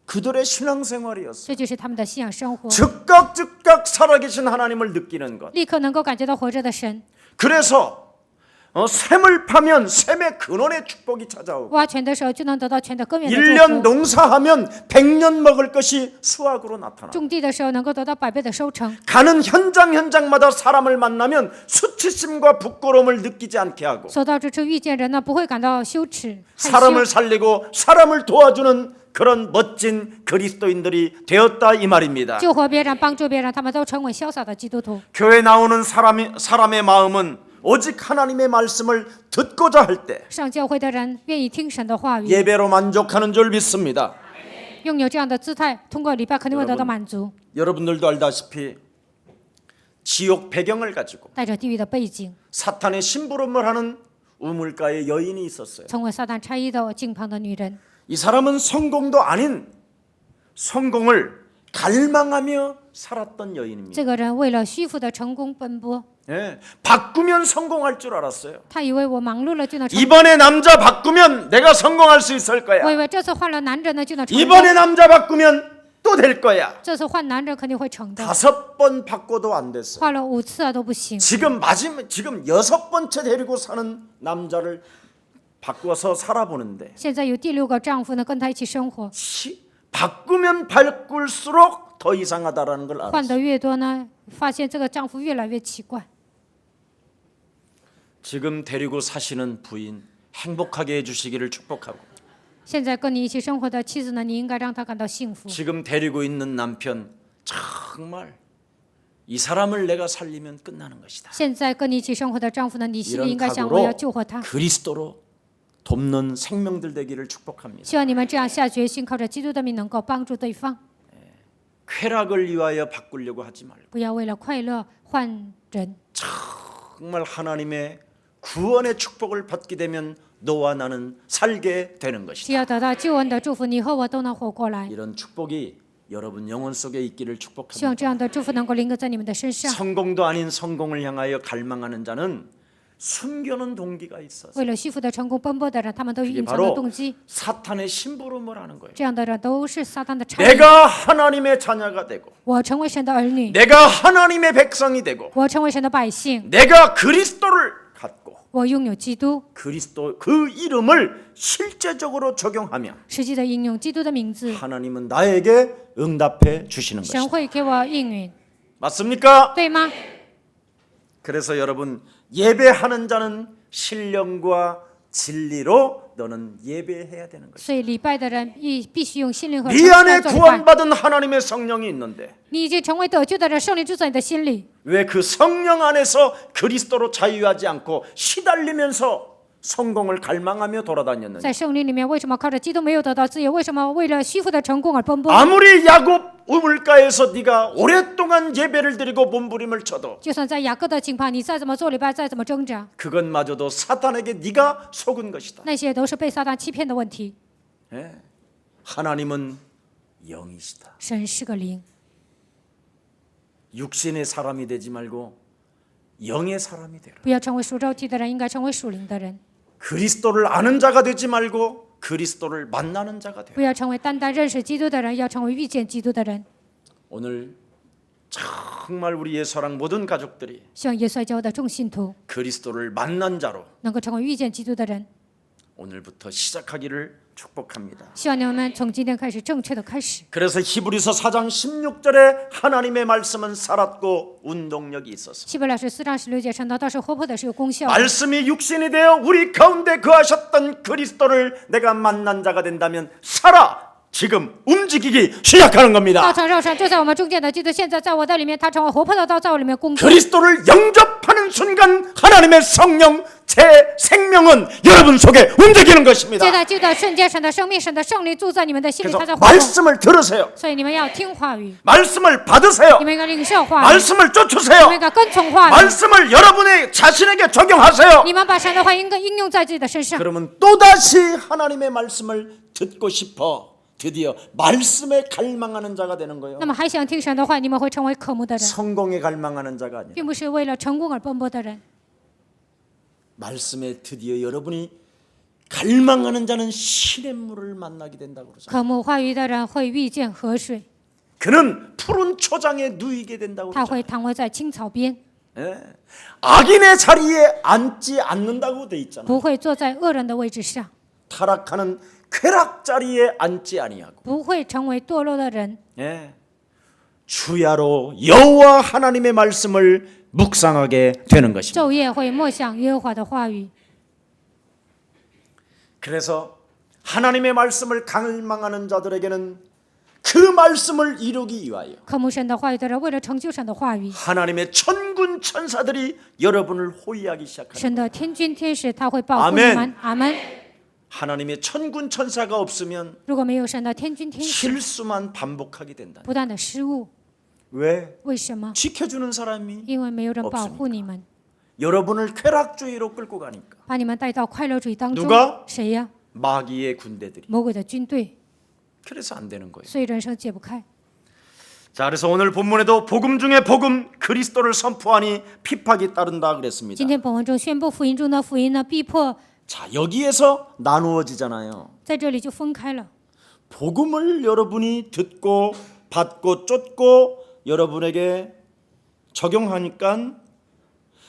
그들의 신앙생활이었어요. 这就是他们的信仰生活， 즉각 살아계신 하나님을 느끼는 것. 立刻能够感觉到活着的神。 그래서 샘을 파면 샘의 근원의 축복이 찾아오고 挖泉的时候就能得到泉的根源的 1년 祝福， 농사하면 100년 먹을 것이 수확으로 나타나. 种地的时候能够得到100倍的收成。 가는 현장마다 사람을 만나면 수치심과 부끄러움을 느끼지 않게 하고 所到之处遇见人呢，不会感到羞耻、害羞， 사람을 살리고 사람을 도와주는 그런 멋진 그리스도인들이 되었다 이 말입니다. 救活别人、帮助别人，他们都成为潇洒的基督徒。 교회 나오는 사람의 마음은 오직 하나님의 말씀을 듣고자 할 때 上教会的人愿意听神的话语， 예배로 만족하는 줄 믿습니다. 拥有这样的姿态，通过礼拜肯定会得到满足。 여러분들도 알다시피 지옥 배경을 가지고 带着地狱的背景， 사탄의 심부름을 하는 우물가의 여인이 있었어요. 成为撒旦差役的近旁的女人。 이 사람은 성공도 아닌 성공을 갈망하며 살았던 여인입니다. 这个人为了虚浮的成功奔波， 예, 바꾸면 성공할 줄 알았어요. 他以为我忙碌了就能成功， 이번에 남자 바꾸면 내가 성공할 수 있을 거야. 我以为这次换了男人呢就能成功， 이번에 남자 바꾸면 또 될 거야. 这次换男人肯定会成的。 5번 바꿔도 안 됐어요. 换了5次啊都不行。 지금 6번째 데리고 사는 남자를 바꿔서 살아보는데 现在有第6个丈夫呢，跟他一起生活， 바꾸면 바꿀수록 더 이상하다라는 걸 换 알았어요. 的越多呢，发现这个丈夫越来越奇怪。 지금 데리고 사시는 부인 행복하게 해주시기를 축복하고 现在跟你一起生活的妻子呢，你应该让她感到幸福。 지금 데리고 있는 남편 정말 이 사람을 내가 살리면 끝나는 것이다. 现在跟你一起生活的丈夫呢，你心里 이런 应该想，我要 각오로 救活他。 그리스도로 돕는 생명들 되기를 축복합니다. 希望你们这样下决心，靠着基督的名能够帮助对方， 쾌락을 위하여 바꾸려고 하지 말고 不要为了快乐换人。 정말 하나님의 구원의 축복을 받게 되면 너와 나는 살게 되는 只 것이다. 要得到救恩的祝福，你和我都能活过来。 이런 축복이 여러분 영혼 속에 있기를 希望 축복합니다. 这样的祝福能够临格在你们的身上。 성공도 아닌 성공을 향하여 갈망하는 자는 숨겨놓은 동기가 있어서 为了虚浮的成功奔波的人，他们都有 그게 隐藏的 바로 动机。 사탄의 심부름을 하는 거예요. 这样的人都是撒旦的差役。 내가 하나님의 자녀가 되고 我成为神的儿女， 내가 하나님의 백성이 되고 我成为神的百姓， 내가 그리스도를 갖고 我拥有基督， 그리스도 그 이름을 실제적으로 적용하며 实际的应用基督的名字， 하나님은 나에게 응답해 주시는 神 것이다. 会给我应允， 맞습니까? 对吗？ 그래서 여러분 예배하는 자는 신령과 진리로 너는 예배해야 되는 것이다. 所以礼拜的人必须用心灵和 네 诚实来 안에 做礼拜。 구원받은 하나님의 성령이 있는데 你已经成为得救的人，圣灵住在你的心里， 왜 그 성령 안에서 그리스도로 자유하지 않고 시달리면서 성공을 갈망하며 돌아다녔는지 在圣灵里面，为什么靠着基督没有得到自由？为什么为了虚浮的成功而奔波？ 아무리 야곱 우물가에서 네가 오랫동안 예배를 드리고 몸부림을 쳐도 就算在雅各的井旁，你再怎么做礼拜，再怎么挣扎， 그것마저도 사탄에게 네가 속은 것이다. 那些都是被撒旦欺骗的问题。 예. 하나님은 영이시다. 神是个灵， 육신의 사람이 되지 말고 영의 사람이 되라. 不要成为属肉体的人，应该成为属灵的人。 그리스도를 아는 자가 되지 말고 그리스도를 만나는 자가 되라. 不要成为单单认识基督的人，要成为遇见基督的人。 오늘 정말 우리 예수랑 모든 가족들이 希望耶稣教会的众信徒 그리스도를 만난 자로 能够成为遇见基督的人。 오늘부터 시작하기를 축복합니다. 希望你们从今天开始正确的开始。 그래서 히브리서 4장 16절에 하나님의 말씀은 살았고 운동력이 있었어. 希伯来书4章16节，神道是活泼的，是有功效的。 말씀이 육신이 되어 우리 가운데 거하셨던 그리스도를 내가 만난 자가 된다면 살아 지금 움직이기 시작하는 道 겁니다. 成肉身就在我们中间的基督，现在在我的里面，他成为活泼的道，在我里面工作。 그리스도를 영접하는 순간 하나님의 성령 제 생명은 여러분 속에 움직이는 것입니다. 接待基督的瞬间，神的生命、神的圣灵住在你们的心里， 그래서 他在活动。 말씀을 들으세요. 所以你们要听话语， 말씀을 받으세요. 你们应该领受话语， 말씀을 你 쫓으세요. 们应该跟从话语， 말씀을 여러분의 자신에게 적용하세요. 你们把神的话应该应用在自己的身上。 그러면 또다시 하나님의 말씀을 듣고 싶어 드디어 말씀에 갈망하는 자가 되는 거예요. 那么还想听神的话，你们会成为渴慕的人， 성공에 갈망하는 자가 아니라 并不是为了成功而奔波的人。 말씀에 드디어 여러분이 갈망하는 자는 시냇물을 만나게 된다고 그러죠. 渴慕话语的人会遇见河水， 그는 푸른 초장에 누이게 된다고 他 그러죠. 会躺卧在青草边， 예. 악인의 자리에 앉지 않는다고 돼 있잖아. 不会坐在恶人的位置上， 타락하는 쾌락 자리에 앉지 아니하고 不会成为堕落的人。 예. 주야로 여호와 하나님의 말씀을 묵상하게 되는 것입니다. 昼夜会默想耶和华的话语。 그래서 하나님의 말씀을 갈망하는 자들에게는 그 말씀을 이루기 위하여 渴慕神的话语的人，为了成就神的话语， 하나님의 천군 천사들이 여러분을 호위하기 시작합니다. 神的天君天使他会保护你 아멘 们。阿门。 하나님의 천군 천사가 없으면 如果没有神的天君天使， 실수만 반복하게 된다. 不断的失误， 왜? 为什么？ 지켜주는 사람이 因为没有人保护你们， 여러분을 쾌락주의로 끌고 가니까 把你们带到快乐主义当中 누가 。谁呀？ 마귀의 군대들이 魔鬼的军队， 그래서 안 되는 거예요. 所以人生解不开。 자, 그래서 오늘 본문에도 복음 중에 복음 그리스도를 선포하니 핍박이 따른다 그랬습니다. 今天本文中宣布福音中的福音呢，逼迫 자, 여기에서 나누어지잖아요. 在这里就分开了。 복음을 여러분이 듣고 받고 쫓고 여러분에게 적용하니까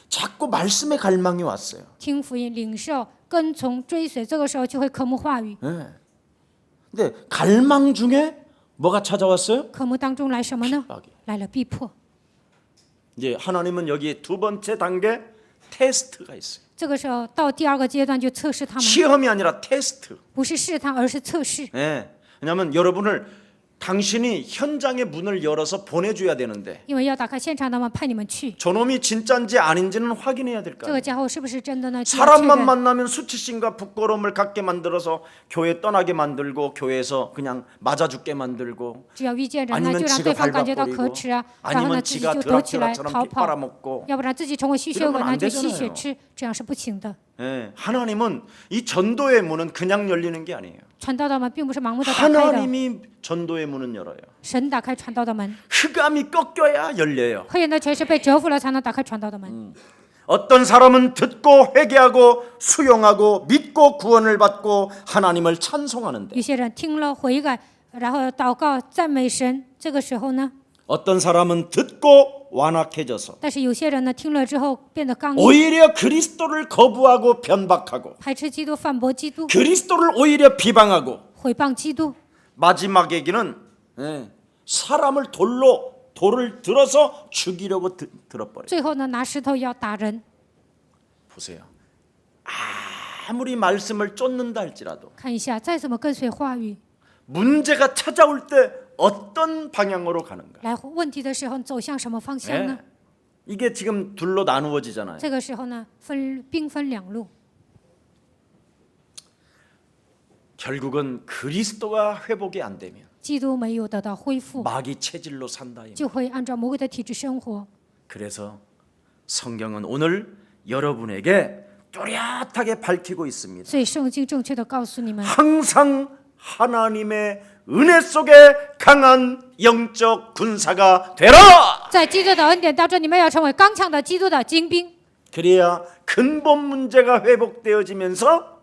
자꾸 말씀의 갈망이 왔어요. 听福音、领受、跟从、追随，这个时候就会渴慕话语。 네. 근데 갈망 중에 뭐가 찾아왔어요? 渴慕当中来什么呢？ 핍박이. 来了逼迫。 이제 하나님은 여기에 두 번째 단계 테스트가 있어요. 这个时候到第二个阶段就测试他们， 시험이 아니라 테스트. 不是试探，而是测试。 예. 왜냐하면 여러분을 당신이 현장의 문을 열어서 보내줘야 되는데 因为要打开现场的门派你们去， 저놈이 진짜인지 아닌지는 확인해야 될 거 这 아니에요. 个家伙是不是真的呢？需要确 사람만 认。 만나면 수치심과 부끄러움을 갖게 만들어서 교회 떠나게 만들고 교회에서 그냥 맞아 죽게 만들고 只要遇见人呢， 아니면 就让 지가 对方感觉到可 밟아버리고 耻啊，然后呢 아니면 自己 지가 就躲起来 드라큘라처럼 逃 피 跑， 빨아먹고 要不然自己成为吸血 이러면 鬼 안 呢就吸 되잖아요 血吃，这样是不行的。 예, 하나님은 이 전도의 문은 그냥 열리는 게 아니에요. 传道的门并不是盲目的打开的， 하나님이 전도의 문은 열어요. 神打开传道的门， 흑암이 꺾여야 열려요. 黑人的权势被折服了，才能打开传道的门。 어떤 사람은 듣고 회개하고 수용하고 믿고 구원을 받고 하나님을 찬송하는데 有些人听了悔改，然后祷告赞美神，这个时候呢， 어떤 사람은 듣고 완악해져서 但是有些人呢听了之后变得刚硬， 오히려 그리스도를 거부하고 변박하고 排斥基督，反驳基督， 그리스도를 오히려 비방하고 毁谤基督。 마지막에는 사람을 돌을 들어서 죽이려고 들어버려요. 最后呢，拿石头要打人。 보세요. 아무리 말씀을 쫓는다 할지라도 看一下，再怎么跟随话语， 문제가 찾아올 때 어떤 방향으로 가는가? 来问题的时候走向什么方向呢？ 이게 지금 둘로 나누어지잖아요. 这个时候呢，兵分两路， 결국은 그리스도가 회복이 안 되면 基督没有得到恢复， 마귀 체질로 산다. 就会按照魔鬼的体质生活。 그래서 성경은 오늘 여러분에게 뚜렷하게 밝히고 있습니다. 所以圣经正确的告诉你们， 항상 하나님의 은혜 속에 강한 영적 군사가 되라. 在基督的恩典当中，你们要成为刚强的基督的精兵， 그래야 근본 문제가 회복되어지면서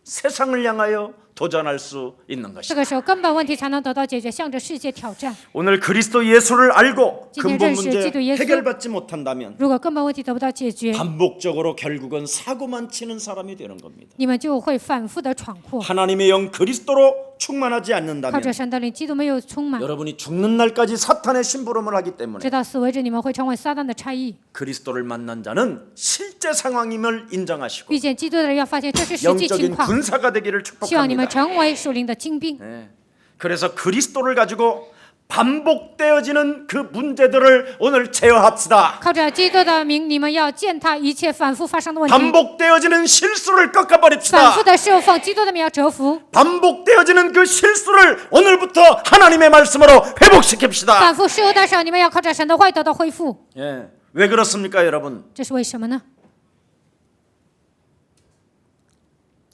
세상을 향하여 도전할 수 있는 这 것이다. 个时候根本问题才能得到解决，向着世界挑战。 오늘 그리스도 예수를 알고 지금 근본认识 문제 기도 예수. 해결받지 못한다면 如果根本问题得不到解决， 반복적으로 결국은 사고만 치는 사람이 되는 겁니다. 你们就会反复的闯祸。 하나님의 영 그리스도로 충만하지 靠 않는다면 着神的灵，基督没有充满， 여러분이 죽는 날까지 사탄의 심부름을 하기 때문에 直到死为止，你们会成为撒旦的差役。 그리스도를 만난 자는 실제 상황임을 인정하시고 遇见基督的人要发现这是实际情 영적인 况， 군사가 되기를 希望你们 축복합니다. 成为属灵的精兵。 네. 그래서 그리스도를 가지고 반복되어지는 그 문제들을 오늘 제어합시다. 靠着基督的名，你们要践踏一切反复发生的问题， 반복되어지는 실수를 反复 꺾어버립시다. 的侍奉基督的名要折服， 반복되어지는 그 실수를 오늘부터 하나님의 말씀으로 회복시킵시다. 反复侍候的时候，你们要靠着神的话语得到恢复。 예. 왜 그렇습니까, 여러분? 这是为什么呢？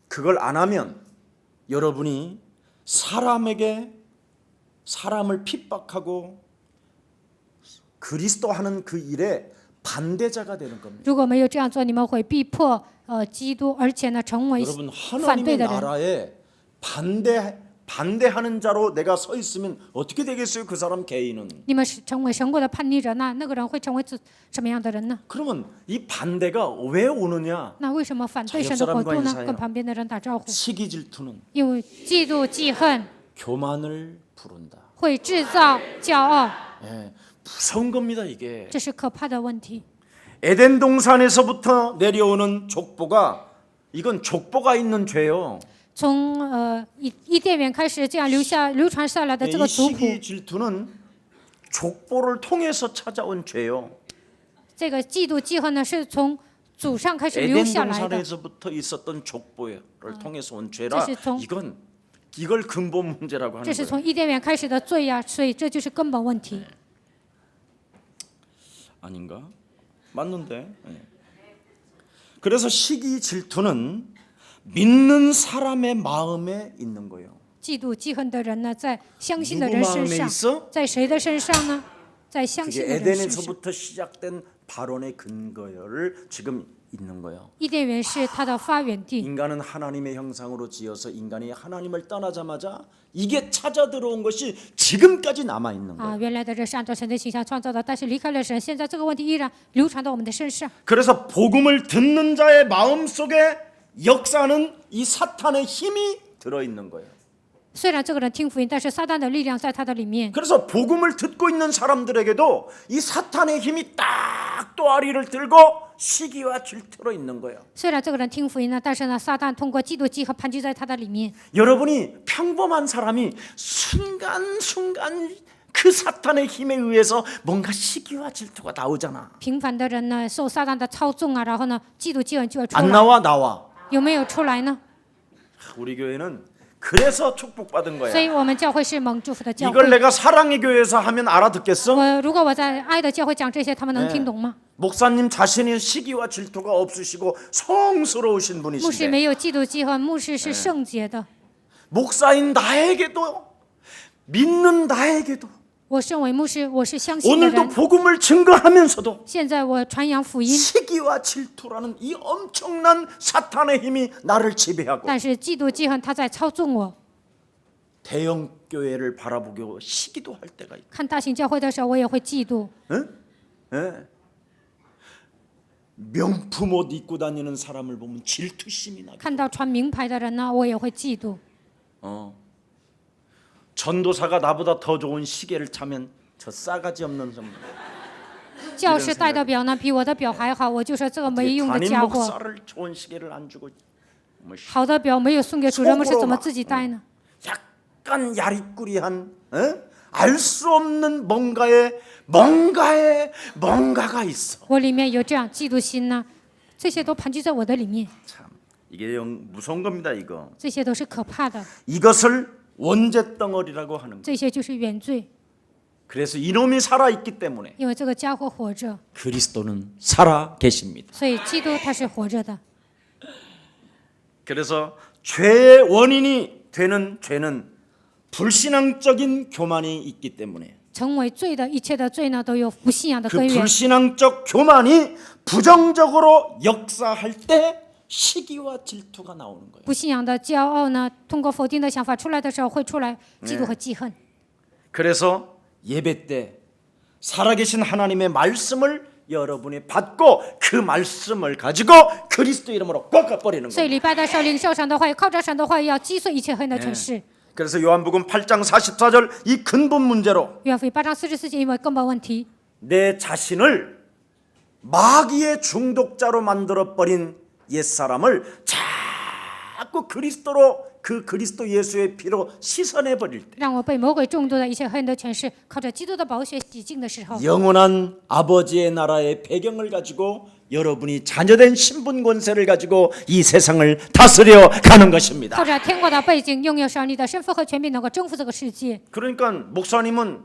그걸 안 하면 여러분이 사람을 핍박하고 그리스도 하는 그 일에 반대자가 되는 겁니다. 如果没有这样做，你们会逼迫基督，而且呢成为 여러분 反对 하나님의 的人。 나라에 반대하는 자로 내가 서 있으면 어떻게 되겠어요? 그 사람 개인은. 你们是成为神国的叛逆人呢？那个人会成为什么样的人呢？ 그러면 이 반대가 왜 오느냐? 那为什么反对 자 神的国 옆사람과 度呢 인사해요 ？跟旁边的人打招呼， 시기 질투는 因为嫉妒、记恨 교만을 부른다. 会制造骄傲， 예, 무서운 겁니다, 이게. 这是可怕的问题。 에덴 동산에서부터 내려오는 족보가 이건 족보가 있는 죄요. 从伊甸园开始这样流传下来的 예, 这个 이 族谱， 시기 질투는 족보를 통해서 찾아온 죄요. 这个嫉妒、记恨呢，是从祖上开始流 에덴 下来的。 동산에서부터 있었던 족보를 통해서 온 죄라 这是从 이걸 근본 문제라고 하는 这是 거예요. 从伊甸园开始的罪呀，所以这就是根本问题。 아닌가? 맞는데. 예. 그래서 시기 질투는 믿는 사람의 마음에 있는 거예요. 嫉妒、记恨的人呢，在相信的 누구 人身 마음에 上， 있어? 在谁的身上呢？在相信 그게 的人身上。 에덴에서부터 시작된 발언의 근거를 지금 있는 거예요. 伊甸园是它的发源地。 인간은 하나님의 형상으로 지어서 인간이 하나님을 떠나자마자 이게 찾아 들어온 것이 지금까지 남아 있는 거예요. 原来的人是按照神的形象创造的，但是离开了神，现在这个问题依然流传到我们的身上。 그래서 복음을 듣는 자의 마음 속에 역사하는 이 사탄의 힘이 들어 있는 거예요. 虽然这个人听福音，但是撒旦的力量在他的里面。 그래서 복음을 듣고 있는 사람들에게도 이 사탄의 힘이 딱 또아리를 들고 시기와 질투로 있는 거예요. 虽然这个人听福音呢，但是呢，撒旦通过嫉妒忌和盘踞在他的里面。 여러분이 평범한 사람이 순간순간 그 사탄의 힘에 의해서 뭔가 시기와 질투가 나오잖아. 平凡的人呢，受撒旦的操纵啊，然后呢，嫉妒忌恨就会出 안 来， 나와 나와. 有没有出来呢？ 우리 교회는 그래서 축복받은 所 거야. 以我们教会是蒙祝福的教 이걸 会。 내가 사랑의 교회에서 하면 알아듣겠어? 如果我在爱的教会讲这些，他们能听懂吗？ 목사님 자신이 시기와 질투가 없으시고 성스러우신 牧师 분이신데 没有嫉妒忌恨，牧师是圣洁的。 목사인 나에게도 믿는 나에게도 我身为牧师，我是相信的 오늘도 人。 복음을 증거하면서도 现在我传扬福音， 시기와 질투라는 이 엄청난 사탄의 힘이 나를 지배하고 但是嫉妒忌恨他在操纵我。 대형 교회를 바라보고 시기도 할 때가 있고 看大型教会的时候，我也会嫉妒。 예. 명품 옷 입고 다니는 사람을 보면 질투심이 나고 看到穿名牌的人呢，我也会嫉妒。 전도사가 나보다 더 좋은 시계를 차면 저 싸가지 없는 놈 教士戴的表呢，比我的表还好，我就说这个没用的 담임 家伙。 목사를 좋은 시계를 안 주고 뭐 好的表没有送给主任牧师，怎么自己戴呢？ 약간 야리꾸리한 알 수 없는 뭔가가 있어. 我里面有这样嫉妒心呢，这些都盘踞在我的里面， 참 이게 영 무서운 겁니다. 이거 这些都是可怕的， 이것을 원죄 덩어리라고 하는 거. 这些就是原罪。 그래서 이놈이 살아 있기 때문에 因为这个家伙活着， 그리스도는 살아 계십니다. 所以基督他是活着的。 그래서 죄의 원인이 되는 죄는 불신앙적인 교만이 있기 때문에 成为罪的一切的罪呢，都有不信仰的 그 根源。 불신앙적 교만이 부정적으로 역사할 때 시기와 질투가 나오는 거예요. 不信仰的骄傲呢，通过否定的想法出来的时候，会出来嫉妒和记恨。 그래서 예배 때 살아계신 하나님의 말씀을 여러분이 받고 그 말씀을 가지고 그리스도 이름으로 꺾어버리는 所以 거예요. 礼拜的时候领受神的话语，靠着神的话语要击碎一切黑暗的权势。 그래서 요한복음 8장 44절 이 근본 문제로 约翰福音8章44节，因为根本问题， 내 자신을 마귀의 중독자로 만들어버린 옛사람을 자꾸 그리스도로 그 그리스도 예수의 피로 씻어내버릴 때 让我被魔鬼中毒的一切黑暗的权势，靠着基督的宝血洗净的时候， 영원한 아버지의 나라의 배경을 가지고 여러분이 자녀된 신분 권세를 가지고 이 세상을 다스려 가는 것입니다. 靠着天国的背景，拥有上帝的身份和权柄，能够征服这个世界。 그러니까 목사님은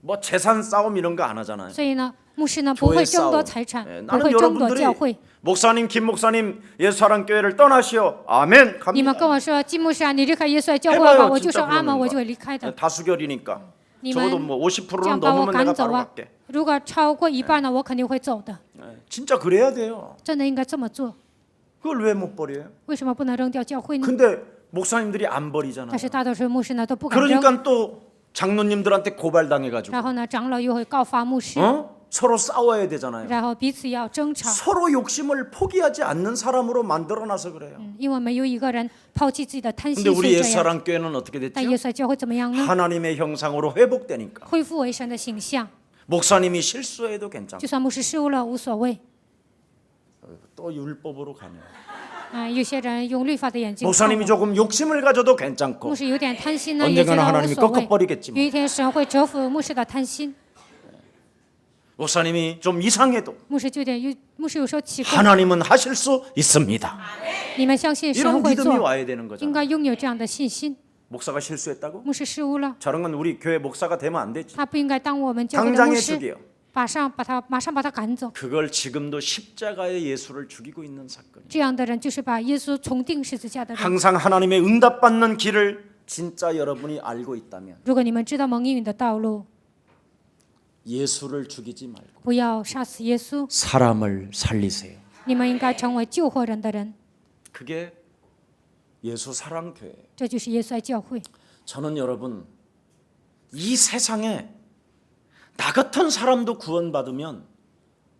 뭐 재산 싸움 이런 거 안 하잖아요. 所以呢，牧师呢不 교회 会争夺 싸움. 财产， 예, 不 나는 会争夺 여러분들이 教会。 목사님, 김 목사님 예수사랑교회를 떠나시오. 아멘. 你们 갑니다. 跟我说，金牧师啊，你离开耶稣来教会 해봐요 吧，我就 진짜 说阿门， 그러는 我就 거. 会离开的。 다수결이니까 你 적어도 们 뭐 这 50%는 样把我 넘으면 내가 赶走 바로 啊 갈게. ！如果超过一半呢，我肯定会走的。 진짜 그래야 돼요. 真的应该这么做。 그걸 왜 못 버려요? 为什么不能扔掉教会呢？ 근데 목사님들이 안 버리잖아요. 但是大多数牧师呢都不敢扔， 그러니까 또 장로님들한테 고발당해가지고 然后呢，长老又会告发牧师， 서로 싸워야 되잖아요. 然后彼此要争吵。 서로 욕심을 포기하지 않는 사람으로 만들어놔서 그래요. 因为没有一个人抛弃自己的贪 근데 心，所 우리 以这样。 옛사랑교회는 어떻게 但 됐죠? 耶稣教会怎么样呢？ 하나님의 형상으로 회복되니까 恢复为神的形象， 목사님이 실수해도 괜찮고 就算牧师失误了无所谓。 또 율법으로 가네요. 有些人用律法的眼睛看 목사님이 我， 조금 욕심을 가져도 괜찮고 牧师有点贪心呢，也觉 언젠가는 得无 하나님이 所谓。 꺾어버리겠지만 有一天神会折服牧师的贪心， 목사님이 좀 이상해도 牧师有时候奇怪， 하나님은 하실 수 있습니다. 你们相信神 이런 会 믿음이 做， 와야 되는 应 거잖아요. 该拥有这样的信心。 목사가 실수했다고? 牧师失误了， 저런 건 우리 교회 목사가 되면 안 되지. 他不应该当我们教会的 당장 牧师， 해주게요. 马上把他赶走。 그걸 지금도 십자가의 예수를 죽이고 있는 사건. 这样的人就是把耶稣重定十字架的人。 항상 하나님의 응답받는 길을 진짜 여러분이 알고 있다면 如果你们知道蒙应允的道路， 예수를 죽이지 말고 不要杀死耶稣， 사람을 살리세요. 你们应该成为救活人的人。 그게 예수 사랑교회예요. 这就是耶稣爱教会。 저는 여러분 이 세상에 나 같은 사람도 구원받으면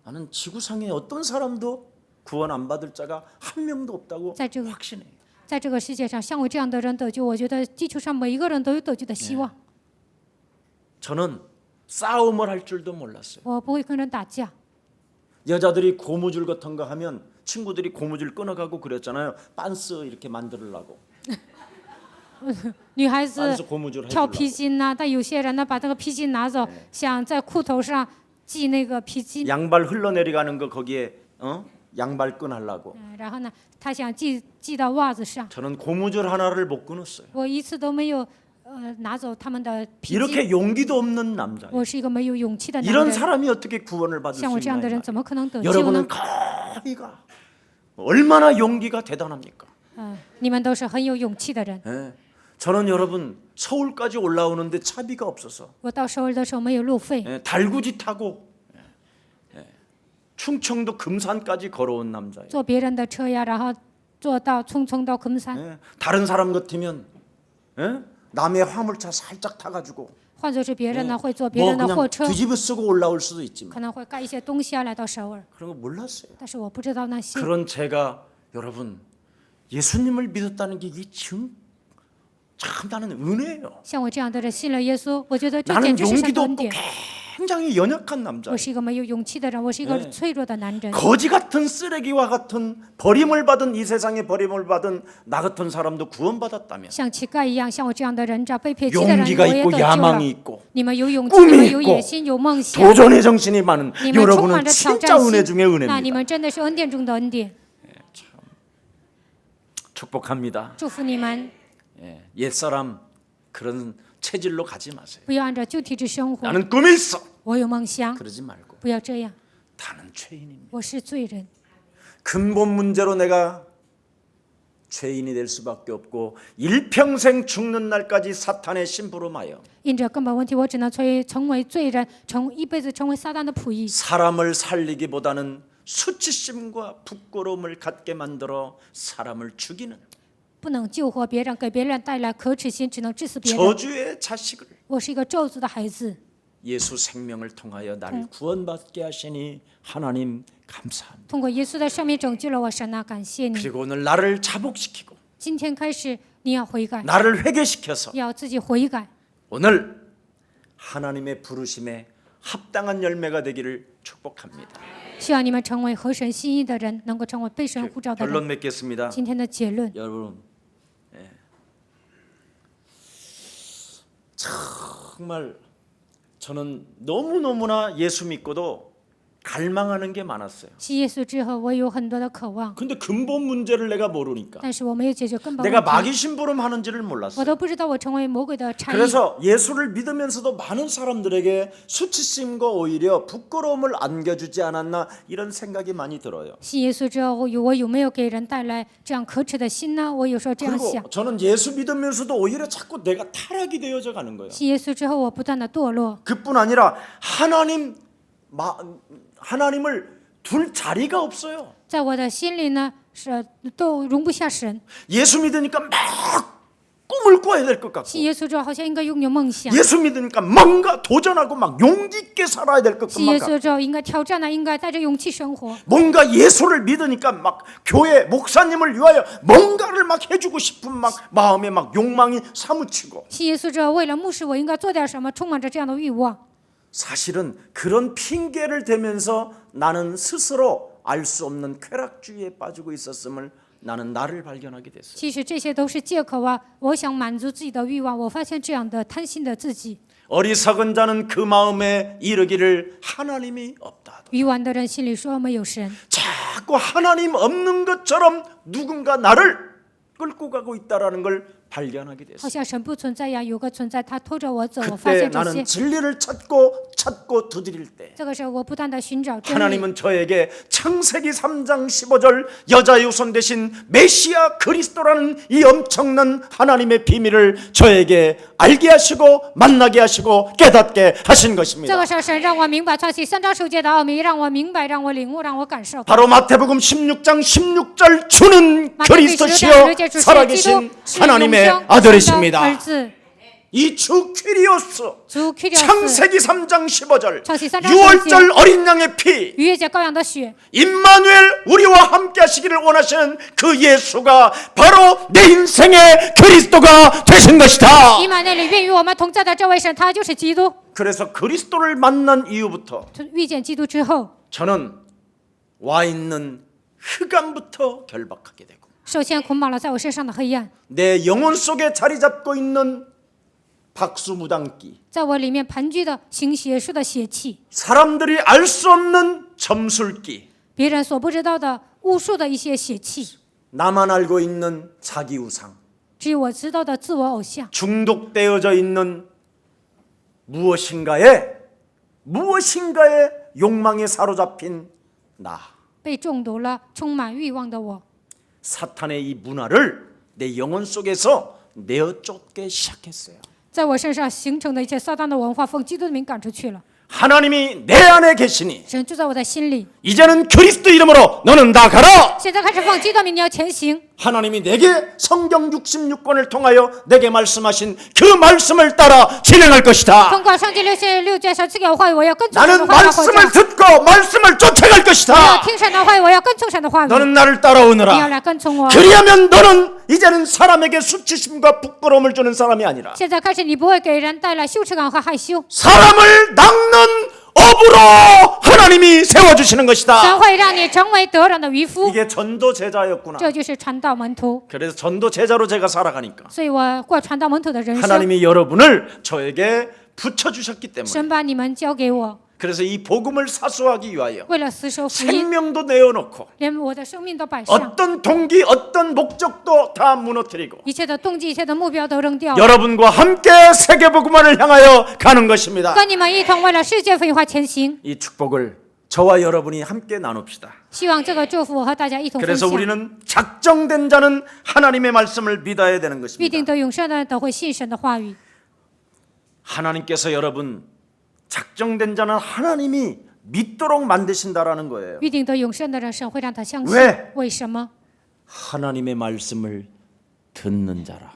나는 지구상에 어떤 사람도 구원 안 받을 자가 한 명도 없다고 在这个 확신해요. 在这个世界上，像我这样的人得救，我觉得地球上每一个人都有得救的希望。 저는 싸움을 할 줄도 몰랐어요. 我不会跟人打架， 여자들이 고무줄 같은 거 하면 친구들이 고무줄 끊어가고 그랬잖아요. 빤스 이렇게 만들려고. 女孩子 빤스 고무줄 跳皮 해주려고. 筋呐、但有些人呢把这个皮筋拿走，想在裤头上系那个皮筋， 양발 흘러내려가는 거 거기에 양발 끈 하려고. 然后呢，他想系到袜子上。 저는 고무줄 하나를 못 끊었어요. 我一次都没有拿走他们的皮筋。 이렇게 용기도 없는 남자예요. 我是一个没有勇气的男 이런 人， 사람이 어떻게 구원을 받을 수 像我这样的 있나요? 人怎么可能得救呢 여러분은 ？ 거기가 얼마나 용기가 대단합니까? 你们都是很有勇气的人。 예. 저는 여러분 서울까지 올라오는데 차비가 없어서 我到首尔的时候没有路费， 예, 달구지 타고 충청도 금산까지 걸어온 남자예요. 坐别人的车呀，然后坐到匆匆到금산。 예. 다른 사람 같으면 예? 남의 화물차 살짝 타가지고 换作是别人呢，会坐别 뭐 人的货 그냥 车， 뒤집어 쓰고 올라올 수도 있지만 可能会盖一些东西啊来到首尔， 그런 거 몰랐어요. 但是我不知道那些。 그런 제가 여러분 예수님을 믿었다는 게 이게 참 나는 은혜예요. 像我这样的人信了耶稣，我觉得这 나는 简直是神的 용기도 恩 없고 典。 굉장히 연약한 남자. 我是一个没有勇气的人，我是一个脆弱的男人。 거지 같은 쓰레기와 같은 버림을 받은 이 세상에 버림을 받은 나 같은 사람도 구원받았다면 像乞丐一样，像我这样的人渣被撇弃的人， 용기가 我也 있고 得救 야망이 了。 있고 你们有勇气， 꿈이 你们有 있고 野心，有梦想， 도전의 정신이 많은 你们充 여러분은 满着挑 진짜 战 은혜 心 중에 ，那你 은혜입니다. 们真的是恩典中的恩典。 축복합니다. 祝福你们， 옛사람 그런 체질로 가지 마세요. 不要按照旧体制生活。 나는 꿈이 있어. 我有梦想， 그러지 말고 不要这样。 나는 죄인입니다. 我是罪人， 근본 문제로 내가 죄인이 될 수밖에 없고 일평생 죽는 날까지 사탄의 심부름 하여 因着根本问题，我只能成为罪人，一辈子成为撒旦的仆役。 사람을 살리기보다는 수치심과 부끄러움을 갖게 만들어 사람을 죽이는 不能救活别人，给别人带来可耻心，只能致死别人。 저주의 자식을 我是一个咒诅的孩子， 예수 생명을 통하여 나를 구원받게 하시니 하나님 감사합니다. 通过耶稣的生命拯救了我，神啊，感谢你！ 그리고 오늘 나를 자복시키고 今天开始，你要悔改， 나를 회개시켜서 要自己悔改。 오늘 하나님의 부르심에 합당한 열매가 되기를 축복합니다. 希望你们成为合神心意的人，能够成为被神呼召的 결론 人。 맺겠습니다. 今天的结论， 여러분, 정말 저는 너무너무나 예수 믿고도 갈망하는 게 많았어요. 信耶稣之后，我有很多的渴望， 근데 근본 문제를 내가 모르니까 但是我没有解决根本 내가 问题， 마귀 심부름 하는지를 我 몰랐어요. 都不知道我成为魔鬼的差役。 그래서 예수를 믿으면서도 많은 사람들에게 수치심과 오히려 부끄러움을 안겨주지 않았나 이런 생각이 많이 들어요. 信耶稣之后，我有没有给人带来这样可耻的心呢？我有时候这样想 그리고 。 저는 예수 믿으면서도 오히려 자꾸 내가 타락이 되어져 가는 거예요. 信耶稣之后，我不断的堕落， 그뿐 아니라 하나님을 둘 자리가 없어요. 在我的心里呢，是都容不下神。 예수 믿으니까 막 꿈을 꿔야 될 것 같고 信耶稣之后，好像应该拥有梦想； 예수 믿으니까 뭔가 도전하고 막 용기 있게 살아야 될 것 信耶 같고 稣之后，应该挑战呢，应该带着勇气生活。 뭔가 예수를 믿으니까 막 교회 목사님을 위하여 뭔가를 막 해주고 싶은 막 마음에 막 욕망이 사무치고 信耶稣之后，为了牧师，我应该做点什么，充满着这样的欲望。 사실은 그런 핑계를 대면서 나는 스스로 알 수 없는 쾌락주의에 빠지고 있었음을 나는 나를 발견하게 됐어요. 其实这些都是借口啊！我想满足自己的欲望，我发现这样的贪心的自己。 어리석은 자는 그 마음에 이르기를 하나님이 없다. 愚顽的人心里说没有神， 자꾸 하나님 없는 것처럼 누군가 나를 끌고 가고 있다라는 걸 발견하게 好 됐어요. 像神不存在呀，有个存在，他拖着我走。我发 그때 现这些 나는 ， 진리를 찾고 두드릴 때 这个时候我不断的寻找真理。 하나님은 저에게 창세기 3장 15절 여자의 후손 대신 메시아 그리스도라는 이 엄청난 하나님의 비밀을 저에게 알게 하시고 만나게 하시고 깨닫게 하신 这 것입니다. 个时候，神让我明白创世3章9节的奥秘，让我明白，让我领悟，让我感受。 바로 마태복음 16장 16절 주는 马太福音16章 그리스도시요 16节主是基督， 살아계신 是永 하나님의 生的 아들이십니다. 儿子。 이 주 퀴리오스 主 Kyrios， 창세기 3장 15절 창세기 3장 6월절 어린 양의 피 逾越节羔羊的血， 임마누엘 우리와 함께 하시기를 원하시는 그 예수가 바로 내 인생의 그리스도가 되신 것이다. 以马内利愿与我们同在的这位神，他就是基督。 그래서 그리스도를 만난 이후부터 遇见基督之后， 저는 와 있는 흑암부터 결박하게 되고 首先捆绑了在我身上的黑暗， 내 영혼 속에 자리 잡고 있는 박수무당기, 在我里面盘踞的行邪术的邪气， 사람들이 알 수 없는 점술기, 别人所不知道的巫术的一些邪气， 나만 알고 있는 자기 우상, 只有我知道的自我偶像， 중독되어져 있는 무엇인가에 욕망에 사로잡힌 나. 被中毒了，充满欲望的我， 사탄의 이 문화를 내 영혼 속에서 내어 쫓기 시작했어요. 在我身上形成的一切撒旦的文化，奉基督的名赶出去了。 하나님이 내 안에 계시니 神住在我的心里， 이제는 그리스도 이름으로 너는 나가라. 现在开始奉基督的名，你要前行。 하나님이 내게 성경 66권을 통하여 내게 말씀하신 그 말씀을 따라 진행할 것이다. 通过圣经66卷神赐给我话语，我要跟从神 나는 的话语活 말씀을 着。 듣고 말씀을 쫓아갈 我要 것이다. 听神的话语，我要跟从神的话语。 너는 나를 你要 따라오너라. 来跟从我。 그리하면 너는 이제는 사람에게 수치심과 부끄러움을 주는 사람이 아니라 现在开始，你不会给人带来羞耻感和害羞， 사람을 낚는 업으로 하나님이 세워주시는 것이다. 神会让你成为得人的渔夫。 이게 전도 제자였구나. 这就是传道门徒。 그래서 전도 제자로 제가 살아가니까 所以我过传道门徒的人生， 하나님이 여러분을 저에게 붙여주셨기 때문에 神把你们交给我， 그래서 이 복음을 사수하기 위하여 为了死守福音， 생명도 내어놓고 连我的生命都摆上， 어떤 동기 어떤 목적도 다 무너뜨리고 一切的动机、一切的目标都扔掉， 여러분과 함께 세계복음화를 향하여 가는 것입니다. 跟你们一同为了世界福音化前行。 이 축복을 저와 여러분이 함께 나눕시다. 希望这个祝福我和大家一同分 그래서 享。 우리는 작정된 자는 하나님의 말씀을 믿어야 되는 必 것입니다. 定得永生的人都会信神的话语。 하나님께서 여러분 작정된 자는 하나님이 믿도록 만드신다라는 거예요. 必定得永生的人，神会让他相信。 왜 为什么？ 하나님의 말씀을 듣는 자라.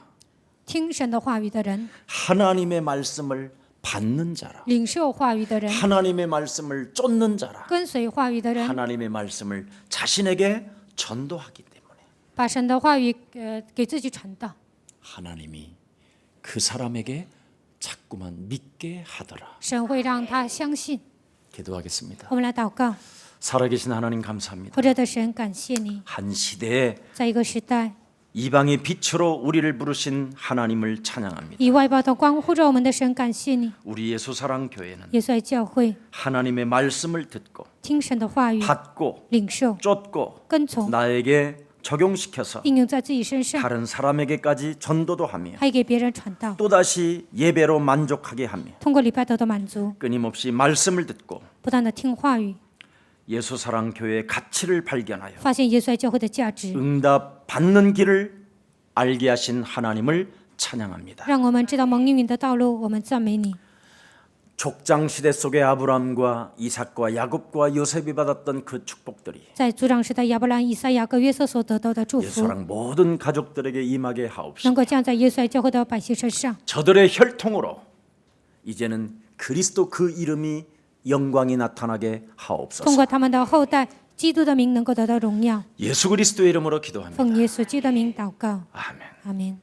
听神的话语的人， 하나님의 말씀을 받는 자라. 领受话语的人， 하나님의 말씀을 쫓는 자라. 跟随话语的人， 하나님의 말씀을 자신에게 전도하기 때문에 把神的话语给自己传道。 하나님이 그 사람에게 자꾸만 믿게 하더라. 神会让他相信。 기도하겠습니다. 我们来祷告， 살아계신 하나님 감사합니다. 活着的神，感谢你， 한 시대에 在一个时代， 이방의 빛으로 우리를 부르신 하나님을 찬양합니다. 以外邦的光护着我们的神，感谢你。 우리 예수사랑교회는 耶稣爱教会， 하나님의 말씀을 듣고 听神的话语， 받고 领受、 쫓고 跟从， 나에게 적용시켜서 应用在自己身上， 다른 사람에게까지 전도도 하며 还给别人传道。 또다시 예배로 만족하게 하며 通过礼拜得到满足， 끊임없이 말씀을 듣고 不断的听话语， 예수사랑교회의 가치를 발견하여 发现耶稣爱教会的价值， 응답 받는 길을 알게 하신 하나님을 찬양합니다. 让我们知道蒙应允的道路。我们赞美你。 족장 시대 속의 아브람과 이삭과 야곱과 요셉이 받았던 그 축복들이 在族长时代，亚伯兰、以赛亚各约瑟所得到的祝福， 예수랑 모든 가족들에게 임하게 하옵시고 能够降在耶稣爱教会的百姓身上。 저들의 혈통으로 이제는 그리스도 그 이름이 영광이 나타나게 通 하옵소서. 过他们的后代，基督的名能够得到荣耀。 예수 그리스도의 이름으로 기도합니다. 奉耶稣基督的名祷告， 아멘. 阿门。